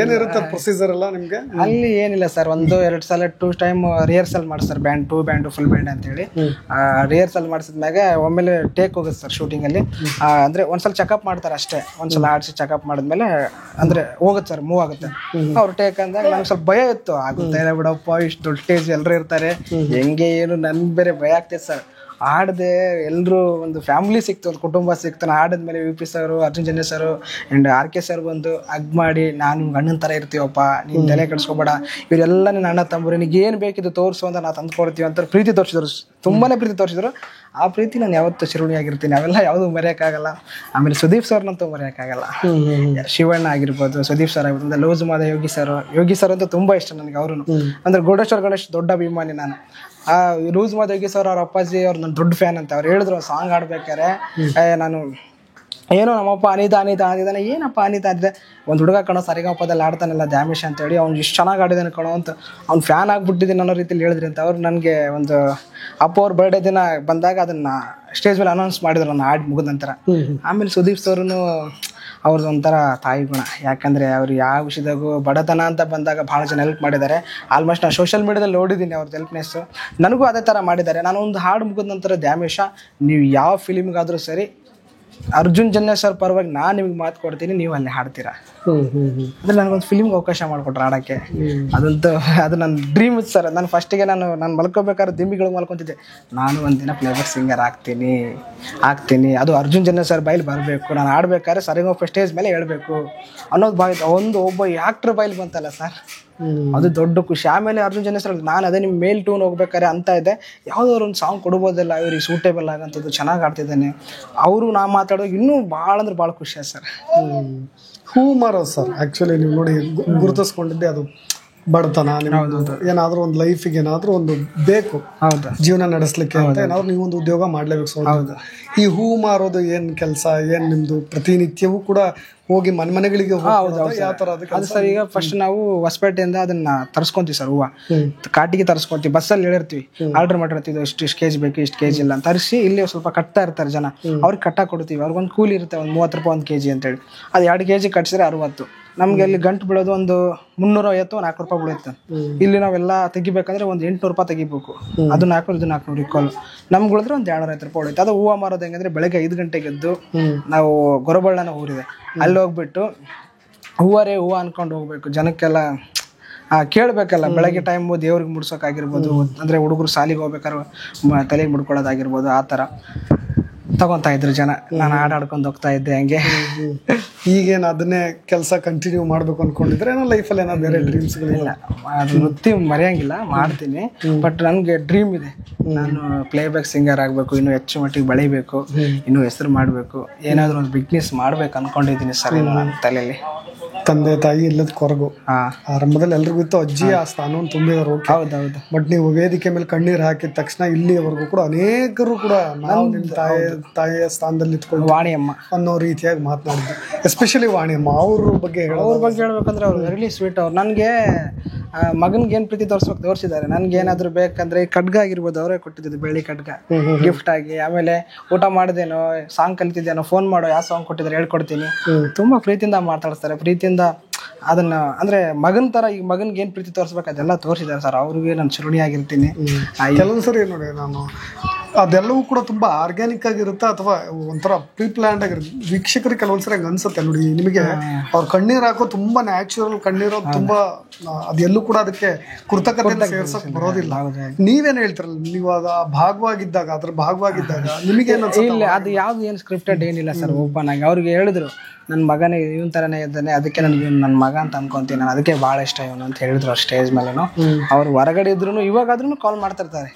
ಏನಿರುತ್ತೆ ಪ್ರೊಸೀಜರ್ ಎಲ್ಲ ನಿಮ್ಗೆ? ಅಲ್ಲಿ ಏನಿಲ್ಲ ಸರ್, 1-2 ಸಲ 2 ಟೈಮ್ ರಿಹರ್ಸಲ್ ಮಾಡ್ತಾರೆ. ಬ್ಯಾಂಡ್ 2 ಬ್ಯಾಂಡ್ ಫುಲ್ ಬ್ಯಾಂಡ್ ಅಂತೇಳಿ ರಿಹರ್ಸಲ್ ಮಾಡಿಸಿದ್ಮ್ಯಾಗ ಒಮ್ಮೆಲೆ ಟೇಕ್ ಹೋಗುತ್ತೆ ಸರ್ ಶೂಟಿಂಗ್ ಅಲ್ಲಿ. ಅಂದ್ರೆ ಒಂದ್ಸಲ ಚೆಕಪ್ ಮಾಡ್ತಾರೆ ಅಷ್ಟೇ, ಒಂದ್ಸಲ ಆಡಿಸಿ ಚೆಕಪ್ ಮಾಡಿದ್ಮೇಲೆ ಅಂದ್ರೆ ಹೋಗುತ್ತೆ ಸರ್, ಮೂವ್ ಆಗುತ್ತೆ. ಅವ್ರು ಟೇಕ್ ಅಂದಾಗ ನಂಗೆ ಸ್ವಲ್ಪ ಭಯ ಇತ್ತು, ಆಗುತ್ತೆ ಬಿಡಪ್ಪ ಇಷ್ಟು ದೊಡ್ಡ ಸ್ಟೇಜ್ ಎಲ್ಲರೂ ಇರ್ತಾರೆ ಹೆಂಗೆ ಏನು, ನನ್ ಬೇರೆ ಭಯ ಆಗ್ತೈತೆ ಸರ್. ಆಡದೆ ಎಲ್ಲರೂ ಒಂದು ಫ್ಯಾಮಿಲಿ ಸಿಕ್ತು, ಒಂದು ಕುಟುಂಬ ಸಿಕ್ತು. ನಾನು ಆಡಿದ್ಮೇಲೆ VP sir, Arjun Janya sir and RK sir ಬಂದು ಹಗ್ ಮಾಡಿ, ನಾನು ನಿಮ್ಗೆ ಅಣ್ಣನ ಥರ ಇರ್ತೀವಪ್ಪ, ನೀನು ತಲೆ ಕೆಡಿಸ್ಕೊಬೇಡ, ಇವರೆಲ್ಲ ನಿನ್ನ ಅಣ್ಣ ತಮ್ಮರು, ನಿನಗೆ ಏನು ಬೇಕಿದ್ದು ತೋರಿಸು ಅಂತ ನಾವು ತಂದು ಕೊಡ್ತೀವಿ ಅಂತ ಪ್ರೀತಿ ತೋರಿಸಿದ್ರು, ತುಂಬಾ ಪ್ರೀತಿ ತೋರಿಸಿದ್ರು. ಆ ಪ್ರೀತಿ ನಾನು ಯಾವತ್ತೂ ಚಿರುಣಿಯಾಗಿರ್ತೀನಿ, ಅವೆಲ್ಲ ಯಾವುದು ಮರೆಯೋಕ್ಕಾಗಲ್ಲ. ಆಮೇಲೆ ಸುದೀಪ್ ಸರ್ನಂತೂ ಮರೆಯೋಕ್ಕಾಗಲ್ಲ. ಶಿವಣ್ಣ ಆಗಿರ್ಬೋದು, ಸುದೀಪ್ ಸರ್ ಆಗಿರ್ಬೋದು, ಲೂಸ್ ಮಾದ ಯೋಗಿ ಸರ್ ಅಂತೂ ತುಂಬ ಇಷ್ಟ ನನಗೆ. ಅವರು ಅಂದ್ರೆ ಗೋಡೇಶ್ವರ ಗಣೇಶ್ ದೊಡ್ಡ ಅಭಿಮಾನಿ ನಾನು. ಆ ಲೂಸ್ ಮಾದ ಯೋಗಿ ಸರ್ ಅವ್ರ ಅಪ್ಪಾಜಿ ಅವ್ರು ನನ್ನ ದೊಡ್ಡ ಫ್ಯಾನ್ ಅಂತ. ಅವ್ರು ಹೇಳಿದ್ರು ಸಾಂಗ್ ಆಡ್ಬೇಕಾರೆ, ನಾನು ಏನೋ ನಮ್ಮಪ್ಪ ಅನಿತಾನೆ, ಏನಪ್ಪ ಅನಿತಾ ಅಂತಿದೆ, ಒಂದು ಹುಡುಗ ಕಣೋ ಸರಿಗಮಪದಲ್ಲಿ ಆಡ್ತಾನಲ್ಲ ದ್ಯಾಮೇಶ್ ಅಂತೇಳಿ, ಅವ್ನು ಇಷ್ಟು ಚೆನ್ನಾಗಿ ಆಡಿದಾನೆ ಕಣೋ ಅಂತ, ಅವ್ನು ಫ್ಯಾನ್ ಆಗಿಬಿಟ್ಟಿದ್ದೀನಿ ಅನ್ನೋ ರೀತಿಯಲ್ಲಿ ಹೇಳಿದ್ರಿ ಅಂತ. ಅವ್ರು ನನಗೆ ಒಂದು ಅಪ್ಪ ಅವ್ರ ಬರ್ಡೇ ದಿನ ಬಂದಾಗ ಅದನ್ನು ಸ್ಟೇಜ್ ಮೇಲೆ ಅನೌನ್ಸ್ ಮಾಡಿದ್ರು ನಾನು ಆಡಿ ಮುಗಿದ ನಂತರ. ಆಮೇಲೆ ಸುದೀಪ್ ಸರ್ನು ಅವ್ರದ್ದು ಒಂಥರ ತಾಯಿ ಗುಣ, ಯಾಕಂದರೆ ಅವ್ರು ಯಾವ ವಿಷಯದಾಗೂ ಬಡತನ ಅಂತ ಬಂದಾಗ ಭಾಳ ಜನ ಹೆಲ್ಪ್ ಮಾಡಿದ್ದಾರೆ. ಆಲ್ಮೋಸ್ಟ್ ನಾನು ಸೋಷಿಯಲ್ ಮೀಡಿಯಾದಲ್ಲಿ ನೋಡಿದ್ದೀನಿ ಅವ್ರದ್ದು ಹೆಲ್ಪ್ನೆಸ್ಸು, ನನಗೂ ಅದೇ ಥರ ಮಾಡಿದ್ದಾರೆ. ನಾನು ಒಂದು ಹಾಡು ಮುಗಿದ ನಂತರ ದ್ಯಾಮೇಶ, ನೀವು ಯಾವ ಫಿಲಿಮ್ಗಾದರೂ ಸರಿ ಅರ್ಜುನ್ ಜನ್ಯ ಸರ್ ಪರವಾಗಿ ನಾನು ನಿಮ್ಗೆ ಮಾತು ಕೊಡ್ತೀನಿ, ನೀವು ಅಲ್ಲಿ ಹಾಡ್ತೀರಾ ಅಂದರೆ ನನಗೊಂದು ಫಿಲಿಮ್ಗೆ ಅವಕಾಶ ಮಾಡಿಕೊಟ್ರು ಆಡೋಕ್ಕೆ. ಅದು ನನ್ನ ಡ್ರೀಮ್ ಇತ್ತು ಸರ್. ನಾನು ಫಸ್ಟಿಗೆ ನಾನು ಮಲ್ಕೋಬೇಕಾದ್ರೆ ದಿಂಬಿಗಳಿಗೆ ಮಲ್ಕೊತಿದ್ದೆ, ನಾನು ಒಂದಿನ ಪ್ಲೇಬ್ಯಾಕ್ ಸಿಂಗರ್ ಆಗ್ತೀನಿ, ಅದು ಅರ್ಜುನ್ ಜನ್ಯ ಸರ್ ಬೈಲಿ ಬರಬೇಕು, ನಾನು ಆಡ್ಬೇಕಾದ್ರೆ ಸರಿಗಮಪ ಸ್ಟೇಜ್ ಮೇಲೆ ಹೇಳ್ಬೇಕು ಅನ್ನೋದು ಒಬ್ಬ ಆ್ಯಕ್ಟ್ರ್ ಬೈಲಿ ಬಂತಲ್ಲ ಸರ್, ಅದು ದೊಡ್ಡ ಖುಷಿ. ಆಮೇಲೆ ಅರ್ಜುನ್ ಜನ್ಯ ಸರ್ ನಾನು ಅದೇ ನಿಮ್ಮ ಮೇಲ್ ಟೂನ್ ಹೋಗ್ಬೇಕಾರೆ ಅಂತ ಇದೆ, ಯಾವುದಾದ್ರು ಒಂದು ಸಾಂಗ್ ಕೊಡ್ಬೋದಲ್ಲ ಇವ್ರಿಗೆ ಸೂಟೇಬಲ್ ಆಗಂಥದ್ದು, ಚೆನ್ನಾಗಿ ಆಡ್ತಿದ್ದಾನೆ ಅವರು, ನಾ ಮಾತಾಡೋದು ಇನ್ನೂ ಭಾಳ ಅಂದ್ರೆ ಭಾಳ ಖುಷಿ ಆಯ್ತು ಸರ್. ಹೂ ಮಾರೋ ಸರ್, ಆ್ಯಕ್ಚುಲಿ ನೀವು ನೋಡಿ ಗುರುತಿಸ್ಕೊಂಡಿದ್ದೆ ಅದು ಬಡತನ, ಏನಾದರೂ ಒಂದು ಲೈಫಿಗೆ ಏನಾದರೂ ಒಂದು ಬೇಕು, ಹೌದಾ, ಜೀವನ ನಡೆಸಲಿಕ್ಕೆ ಅಂತ ಏನಾದ್ರು ನೀವು ಒಂದು ಉದ್ಯೋಗ ಮಾಡಲೇಬೇಕು. ಸೊ ಹೌದು, ಈ ಹೂ ಮಾರೋದು ಏನು ಕೆಲಸ, ಏನು ನಿಮ್ಮದು ಪ್ರತಿನಿತ್ಯವೂ ಕೂಡ ಹೋಗಿ ಮನೆಗಳಿಗೆ ಯಾವ ಥರ ಅದು ಸರ್? ಈಗ ಫಸ್ಟ್ ನಾವು ಹೊಸಪೇಟೆಯಿಂದ ಅದನ್ನ ತರಿಸ್ಕೊಂತೀವಿ ಸರ್, ಹೂವು ಕಾಟಿಗೆ ತರಿಸ್ಕೊಂತೀವಿ, ಬಸ್ಸಲ್ಲಿ ಹೇಳಿರ್ತೀವಿ, ಆರ್ಡರ್ ಮಾಡಿರ್ತೀವಿ, ಇಷ್ಟು ಕೆಜಿ ಬೇಕು, ಇಷ್ಟು ಕೆಜಿ ಇಲ್ಲ ಅಂತ ತರಿಸಿ ಇಲ್ಲಿ ಸ್ವಲ್ಪ ಕಟ್ತಾ ಇರ್ತಾರೆ ಜನ, ಅವ್ರಿಗೆ ಕಟ್ಟಾಕ್ ಕೊಡ್ತೀವಿ. ಅವ್ರಿಗೊಂದು ಕೂಲಿ ಇರುತ್ತೆ, ಒಂದು 30 ರೂಪಾಯಿ 1 kg ಅಂತೇಳಿ. ಅದು 2 kg ಕಟ್ಸಿದ್ರೆ 60. ನಮ್ಗೆ ಅಲ್ಲಿ ಗಂಟು ಬೀಳೋದು ಒಂದು 350-400 ರೂಪಾಯಿ ಬೀಳುತ್ತೆ. ಇಲ್ಲಿ ನಾವೆಲ್ಲ ತೆಗಿಬೇಕಂದ್ರೆ ಒಂದು 800 ರೂಪಾಯಿ ತೆಗಿಬೇಕು. ಅದು 400, ಇದು 400 ಇಕ್ವಲ್. ನಮ್ಗೆ ಉಳಿದ್ರೆ ಒಂದು 250 ರೂಪಾಯಿ ಉಳಿಯುತ್ತೆ. ಅದು ಹೂವು ಮಾರೋದು ಹೆಂಗಂದ್ರೆ ಬೆಳಗ್ಗೆ 5 ಗಂಟೆಗೆ ಎದ್ದು ನಾವು ಗೊರಬಳ್ಳನ ಊರಿದೆ, ಅಲ್ಲಿ ಹೋಗ್ಬಿಟ್ಟು ಹೂವು ಅನ್ಕೊಂಡು ಹೋಗ್ಬೇಕು. ಜನಕ್ಕೆಲ್ಲ ಕೇಳಬೇಕಲ್ಲ, ಬೆಳಗ್ಗೆ ಟೈಮು ದೇವ್ರಿಗೆ ಮುಡ್ಸೋಕ್ಕಾಗಿರ್ಬೋದು, ಅಂದರೆ ಹುಡುಗರು ಶಾಲೆಗೆ ಹೋಗ್ಬೇಕಾದ್ರೆ ತಲೆಗೆ ಮುಡ್ಕೊಳ್ಳೋದಾಗಿರ್ಬೋದು, ಆ ಥರ ತಗೊತಾ ಇದ್ರು ಜನ. ನಾನು ಆಡ್ಕೊಂಡು ಹೋಗ್ತಾ ಇದ್ದೆ ಹಂಗೆ. ಈಗೇನು ಅದನ್ನೇ ಕೆಲಸ ಕಂಟಿನ್ಯೂ ಮಾಡಬೇಕು ಅನ್ಕೊಂಡಿದ್ರೆ ಏನೋ ಲೈಫಲ್ಲಿ ಏನೋ ಬೇರೆ ಡ್ರೀಮ್ಸ್ಗಳಿಲ್ಲ? ಅದು ವೃತ್ತಿ ಮರೆಯಂಗಿಲ್ಲ, ಮಾಡ್ತೀನಿ. ಬಟ್ ನನಗೆ ಡ್ರೀಮ್ ಇದೆ, ನಾನು ಪ್ಲೇಬ್ಯಾಕ್ ಸಿಂಗರ್ ಆಗಬೇಕು, ಇನ್ನೂ ಹೆಚ್ಚು ಮಟ್ಟಿಗೆ ಬೆಳಿಬೇಕು, ಇನ್ನೂ ಹೆಸರು ಮಾಡಬೇಕು, ಏನಾದರೂ ಒಂದು ಬಿಸ್ನೆಸ್ ಮಾಡ್ಬೇಕು ಅನ್ಕೊಂಡಿದ್ದೀನಿ ಸರ್. ನನ್ನ ತಲೆಯಲ್ಲಿ ತಂದೆ ತಾಯಿ ಇಲ್ಲದ ಕೊರಗು ಆರಂಭದಲ್ಲಿ ಎಲ್ರಿಗೂ ಇತ್ತು, ಅಜ್ಜಿ ಆ ಸ್ಥಾನವನ್ನು ತುಂಬಿದ್ರು. ಹೌದೌದು. ಬಟ್ ನೀವು ವೇದಿಕೆ ಮೇಲೆ ಕಣ್ಣೀರು ಹಾಕಿದ ತಕ್ಷಣ ಇಲ್ಲಿಯವರೆಗೂ ಕೂಡ ಅನೇಕರು ಕೂಡ ನಾವು ನಿಮ್ಮ ತಾಯಿಯ ಸ್ಥಾನದಲ್ಲಿ ಇಟ್ಕೊಂಡು ವಾಣಿಯಮ್ಮ ಅನ್ನೋ ರೀತಿಯಾಗಿ ಮಾತನಾಡಿದ್ರು. ಎಸ್ಪೆಷಲಿ ವಾಣಿಯಮ್ಮ ಅವ್ರ ಬಗ್ಗೆ ಹೇಳ್ಬೇಕಂದ್ರೆ ಅವ್ರು ವೆರಿ ಸ್ವೀಟ್. ಅವ್ರು ನನಗೆ ಮಗನಿಗೆ ಏನು ಪ್ರೀತಿ ತೋರಿಸಿದ್ದಾರೆ. ನನ್ಗೆ ಏನಾದ್ರು ಬೇಕಂದ್ರೆ ಈ ಖಡ್ಗ ಆಗಿರ್ಬೋದು, ಅವರೇ ಕೊಟ್ಟಿದ್ದು, ಬೆಳ್ಳಿ ಖಡ್ಗ ಗಿಫ್ಟ್ ಆಗಿ. ಆಮೇಲೆ ಊಟ ಮಾಡಿದೇನೋ, ಸಾಂಗ್ ಕಲಿತಿದ್ದೇನೋ, ಫೋನ್ ಮಾಡೋ, ಯಾವ ಸಾಂಗ್ ಕೊಟ್ಟಿದ್ದಾರೆ ಹೇಳ್ಕೊಡ್ತೀನಿ. ತುಂಬಾ ಪ್ರೀತಿಯಿಂದ ಮಾತಾಡ್ತಾರೆ, ಪ್ರೀತಿಯಿಂದ ಅದನ್ನ ಅಂದ್ರೆ ಮಗನ ತರ. ಈಗ ಮಗನ್ಗೆ ಏನ್ ಪ್ರೀತಿ ತೋರಿಸ್ಬೇಕು ಅದೆಲ್ಲ ತೋರಿಸಿದ್ದಾರೆ ಸರ್. ಅವ್ರಿಗೆ ನಾನು ಚಿರುಣಿಯಾಗಿರ್ತೀನಿ. ಕೆಲವೊಂದ್ಸರಿ ನೋಡಿ, ನಾನು ಅದೆಲ್ಲವೂ ಕೂಡ ತುಂಬಾ ಆರ್ಗ್ಯಾನಿಕ್ ಆಗಿರುತ್ತೆ ಅಥವಾ ಒಂಥರ ಪ್ರೀ ಪ್ಲಾನ್ಡ್ ಆಗಿರುತ್ತೆ. ವೀಕ್ಷಕರಿಗೆ ಕೆಲವೊಂದ್ಸರಿ ಹಂಗೆ ಅನ್ಸುತ್ತೆ ನೋಡಿ, ನಿಮಗೆ ಅವ್ರ ಕಣ್ಣೀರು ಹಾಕೋ ತುಂಬಾ ನ್ಯಾಚುರಲ್ ಕಣ್ಣೀರು, ತುಂಬಾ ಅದೆಲ್ಲೂ ಕೂಡ ಅದಕ್ಕೆ ಕೃತಕತೆ ಸೇರ್ಸಕ್ ಬರೋದಿಲ್ಲ. ನೀವೇನ್ ಹೇಳ್ತಿರಲ್ಲ, ನೀವು ಅದ ಭಾಗವಾಗಿದ್ದಾಗ ನಿಮಗೇನು ಇಲ್ಲ, ಅದು ಯಾವ್ದು ಏನು ಸ್ಕ್ರಿಪ್ಟೆಡ್ ಏನಿಲ್ಲ ಸರ್. ಓಪನ್ ಆಗಿ ಅವ್ರಿಗೆ ಹೇಳಿದ್ರು, ನನ್ನ ಮಗನೇ ಇವನ್ ಥರನೇ ಇದ್ದಾನೆ, ಅದಕ್ಕೆ ನನಗೆ ನನ್ನ ಮಗ ಅಂತ ಅನ್ಕೊಂತೀನಿ, ನಾನು ಅದಕ್ಕೆ ಭಾಳ ಇಷ್ಟ ಇವನು ಅಂತ ಹೇಳಿದ್ರು ಸ್ಟೇಜ್ ಮೇಲೂ. ಅವ್ರು ಹೊರಗಡೆ ಇದ್ರು ಇವಾಗಾದ್ರೂ ಕಾಲ್ ಮಾಡ್ತಿರ್ತಾರೆ,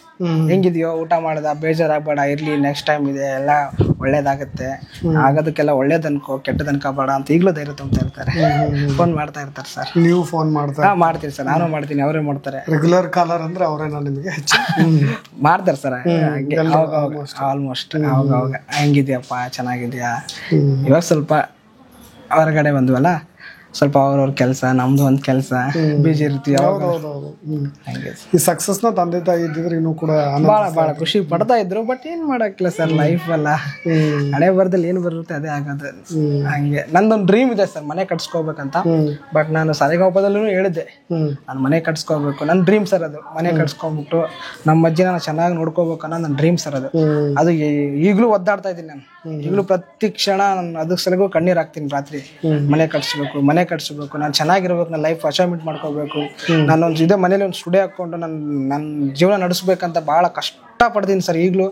ಹೆಂಗಿದೆಯೋ, ಊಟ ಮಾಡ್ದ, ಬೇಜಾರಾಗಬೇಡ, ಇರಲಿ, ನೆಕ್ಸ್ಟ್ ಟೈಮ್ ಇದೆ, ಎಲ್ಲ ಒಳ್ಳೇದಾಗುತ್ತೆ, ಆಗೋದಕ್ಕೆಲ್ಲ ಒಳ್ಳೇದು ಅನ್ಕೋ, ಕೆಟ್ಟದ್ದು ಅನ್ಕೋಬೇಡ ಅಂತ ಈಗಲೂ ಧೈರ್ಯ ತುಂಬ್ತಾ ಇರ್ತಾರೆ. ಫೋನ್ ಮಾಡ್ತಾ ಇರ್ತಾರೆ ಸರ್. ನೀವು ಫೋನ್ ಮಾಡ್ತೀರಿ ಸರ್, ನಾನು ಮಾಡ್ತೀನಿ, ಅವರೇ ಮಾಡ್ತಾರೆ. ರೆಗ್ಯುಲರ್ ಕಾಲರ್ ಅಂದ್ರೆ ಅವರೇನಾ ನಿಮಗೆ ಹೆಚ್ಚು ಮಾಡ್ತಾರೆ ಸರ್? ಆಲ್ಮೋಸ್ಟ್ ಅವಾಗ ಹೆಂಗಿದ್ಯಪ್ಪ, ಚೆನ್ನಾಗಿದ್ಯಾ, ಇವಾಗ ಸ್ವಲ್ಪ ಹೊರಗಡೆ ಬಂದ್ವಲ್ಲ, ಸ್ವಲ್ಪ ಅವ್ರವ್ರ ಕೆಲಸ, ನಮ್ದು ಒಂದು ಕೆಲಸ ಬಿಜಿ ಇರ್ತೀವಿ. ಹೌದೌದು. ಈ ಸಕ್ಸಸ್ನ ತಂದೆ ತಾಯಿ ಇದ್ದಿದ್ರೆ ಇನ್ನೂ ಕೂಡ ಭಾಳ ಖುಷಿ ಪಡ್ತಾ ಇದ್ರು. ಬಟ್ ಏನ್ ಮಾಡಕ್ಕಿಲ್ಲ ಸರ್, ಲೈಫ್ ಅಲ್ಲ, ಹಣೆ ಬರ್ದಲ್ಲಿ ಏನ್ ಬರುತ್ತೆ ಅದೇ ಆಗೋದು. ಹಂಗೆ ನಂದೊಂದು ಡ್ರೀಮ್ ಇದೆ ಸರ್, ಮನೆ ಕಟ್ಸ್ಕೋಬೇಕಂತ. ಬಟ್ ನಾನು ಸರಿಗಮಪದಲ್ಲೂ ಹೇಳಿದ್ದೆ, ನಾನು ಮನೆ ಕಟ್ಸ್ಕೋಬೇಕು, ನನ್ನ ಡ್ರೀಮ್ ಸರ್ ಅದು. ಮನೆ ಕಟ್ಸ್ಕೊಂಡ್ಬಿಟ್ಟು ನಮ್ಮ ಅಜ್ಜಿನ ನಾನು ಚೆನ್ನಾಗಿ ನೋಡ್ಕೋಬೇಕು ಅನ್ನೋ ನನ್ನ ಡ್ರೀಮ್ ಸರ್ ಅದು. ಅದು ಈಗಲೂ ಒದ್ದಾಡ್ತಾ ಇದ್ದೀನಿ ನಾನು. ಈಗಲೂ ಪ್ರತಿ ಕ್ಷಣ ನಾನು ಅದಕ್ಕೆ ಸಲಗೂ ಕಣ್ಣೀರ್ ಹಾಕ್ತೀನಿ ರಾತ್ರಿ. ಮನೆ ಕಟ್ಸ್ಬೇಕು, ನಾನು ಚೆನ್ನಾಗಿರ್ಬೇಕು, ನನ್ನ ಲೈಫ್ ಅಚೀವ್ಮೆಂಟ್ ಮಾಡ್ಕೋಬೇಕು. ನಾನೊಂದು ಇದೇ ಮನೇಲಿ ಒಂದು ಸ್ಟುಡಿಯೋ ಹಾಕೊಂಡು ನನ್ನ ಜೀವನ ನಡೆಸ್ಬೇಕಂತ ಬಹಳ ಕಷ್ಟ ಪಡ್ತೀನಿ ಸರ್. ಈಗಲೂ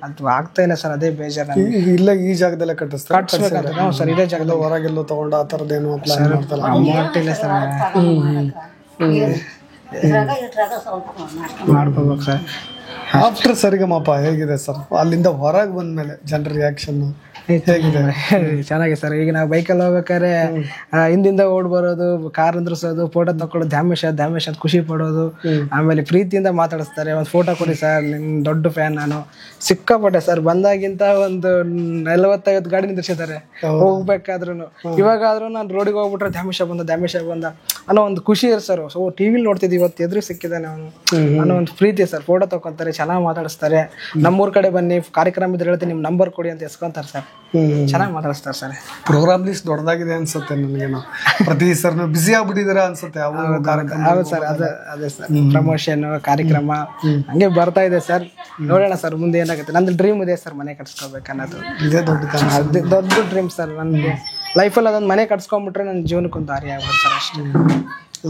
ಅದು ಆಗ್ತಾ ಇಲ್ಲ ಸರ್, ಅದೇ ಬೇಜಾರು. ಇಲ್ಲ ಈ ಜಾಗದಲ್ಲೇ ಕಟ್ಸ್ಬೇಕಂತ ಸರ್, ಇದೇ ಜಾಗದ ಹೊರಗೆಲ್ಲೋ ತಗೊಂಡು ಆ ಥರದ್ದೇನು ಅಮೌಂಟ್ ಇಲ್ಲ ಸರ್, ಮಾಡ್ಕೋಬೇಕು ಸರ್. ಆಫ್ಟರ್ ಸರಿಗಮಪ ಹೇಗಿದೆ ಸರ್? ಅಲ್ಲಿಂದ ಹೊರಗೆ ಬಂದ್ಮೇಲೆ ಜನರ ರಿಯಾಕ್ಷನ್ ಹೇಗಿದೆ? ಚೆನ್ನಾಗಿದೆ ಸರ್. ಈಗ ನಾವು ಬೈಕಲ್ಲಿ ಹೋಗ್ಬೇಕಾದ್ರೆ ಹಿಂದಿಂದ ಓಡ್ ಬರೋದು, ಕಾರ್ ಅಂದ್ರಿಸೋದು, ಫೋಟೋ ತಕೊಳ್ಳೋದು, ದ್ಯಾಮೇಶ್ ಅಂತ ಖುಷಿ ಪಡೋದು. ಆಮೇಲೆ ಪ್ರೀತಿಯಿಂದ ಮಾತಾಡಿಸ್ತಾರೆ, ಒಂದು ಫೋಟೋ ಕೊಡಿ ಸರ್, ನಿಮ್ ದೊಡ್ಡ ಫ್ಯಾನ್ ನಾನು. ಸಿಕ್ಕಾಪಟ್ಟೆ ಸರ್, ಬಂದಾಗಿಂತ ಒಂದು 40-50 ಗಾಡಿ ನಿಂದಿರ್ಸಿದ್ದಾರೆ ಹೋಗ್ಬೇಕಾದ್ರೂ. ಇವಾಗಾದ್ರೂ ನಾನು ರೋಡಿಗೆ ಹೋಗ್ಬಿಟ್ರೆ ದ್ಯಾಮೇಶ ಬಂದ ಅನ್ನೋ ಒಂದು ಖುಷಿ ಇರ್ ಸರ್. ಸೊ ಟಿವಿಲಿ ನೋಡ್ತಿದ್ವಿ, ಇವತ್ತು ಎದುರು ಸಿಕ್ಕಿದ್ದಾನೆ ಅವನು ಅನ್ನೋ ಒಂದು ಪ್ರೀತಿ ಸರ್. ಫೋಟೋ ತಗೊಂತಾರೆ, ಚೆನ್ನಾಗಿ ಮಾತಾಡಿಸ್ತಾರೆ. ನಮ್ಮೂರ್ ಕಡೆ ಬನ್ನಿ, ಕಾರ್ಯಕ್ರಮ ಇದ್ರೆ ಹೇಳ್ತೀನಿ, ನಿಮ್ ನಂಬರ್ ಕೊಡಿ ಅಂತ ಎಸ್ಕೊಂತಾರೆ ಸರ್. ಚೆನ್ನಾಗಿ ಮಾತಾಡಿಸ್ತಾರೆ ಸರ್. ಪ್ರೋಗ್ರಾಮ್ ಲಿಸ್ಟ್ ದೊಡ್ಡದಾಗಿದೆ ಅನ್ಸುತ್ತೆ ನನಗೇನು. ಪ್ರತಿ ಸರ್ ಬಿಸಿ ಆಗ್ಬಿಟ್ಟಿದ್ದೀರಾ ಅನ್ಸುತ್ತೆ. ಹೌದು ಸರ್, ಅದೇ ಸರ್, ಪ್ರಮೋಷನ್ ಕಾರ್ಯಕ್ರಮ ಹಂಗೆ ಬರ್ತಾ ಇದೆ ಸರ್. ನೋಡೋಣ ಸರ್ ಮುಂದೆ ಏನಾಗುತ್ತೆ. ನಂದು ಡ್ರೀಮ್ ಇದೆ ಸರ್, ಮನೆ ಕಟ್ಸ್ಕೋಬೇಕನ್ನೋದು. ಇದೇ ದೊಡ್ಡ ಡ್ರೀಮ್ ಸರ್ ನನಗೆ. ಲೈಫಲ್ಲಿ ಅದೊಂದು ಮನೆ ಕಟ್ಸ್ಕೊಂಡ್ಬಿಟ್ರೆ ನನ್ನ ಜೀವನಕ್ಕೊಂದು ದಾರಿ ಆಗ್ಬಿಡುತ್ತೆ ಸರ್ ಅಷ್ಟೇ.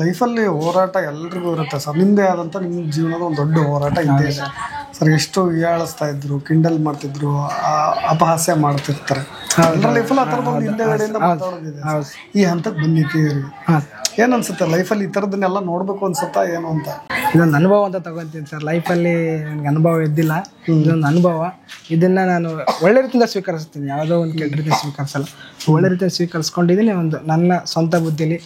ಲೈಫಲ್ಲಿ ಹೋರಾಟ ಎಲ್ರಿಗೂ ಇರುತ್ತೆ ಸರ್. ನಿಮ್ಮದೇ ಆದಂಥ ನಿಮ್ಮ ಜೀವನದ ಒಂದು ದೊಡ್ಡ ಹೋರಾಟ ಇದೆ ಸರ್. ಎಷ್ಟು ಹೀಯಾಳಿಸ್ತಾ ಇದ್ರು, ಕಿಂಡಲ್ ಮಾಡ್ತಿದ್ರು, ಅಪಹಾಸ್ಯ ಮಾಡ್ತಿರ್ತಾರೆ. ಎಲ್ಲರ ಲೈಫಲ್ಲಿ ಆ ಥರದ ಒಂದು ಹಿಂದೆಗಡೆಯಿಂದ ಮಾತಾಡೋದಿದೆ. ಈ ಹಂತಕ್ಕೆ ಬಂದಿಕ್ಕೆ ಏನು ಅನ್ಸುತ್ತೆ ಲೈಫಲ್ಲಿ? ಈ ಥರದನ್ನೆಲ್ಲ ನೋಡ್ಬೇಕು ಅನ್ಸುತ್ತಾ ಏನು ಅಂತ? ಇದೊಂದು ಅನುಭವ ಅಂತ ತಗೊತೀನಿ ಸರ್. ಲೈಫಲ್ಲಿ ನನಗೆ ಅನುಭವ ಇದ್ದಿಲ್ಲ, ಇದೊಂದು ಅನುಭವ. ಇದನ್ನ ನಾನು ಒಳ್ಳೆ ರೀತಿಯಿಂದ ಸ್ವೀಕರಿಸ್ತೀನಿ, ಯಾವುದೋ ಒಂದು ಕೆಟ್ಟ ರೀತಿ ಸ್ವೀಕರಿಸಲ್ಲ. ಒಳ್ಳೆ ರೀತಿಯಲ್ಲಿ ಸ್ವೀಕರಿಸ್ಕೊಂಡಿದ್ದೀನಿ. ಒಂದು ನನ್ನ ಸ್ವಂತ ಬುದ್ಧಿಲಿ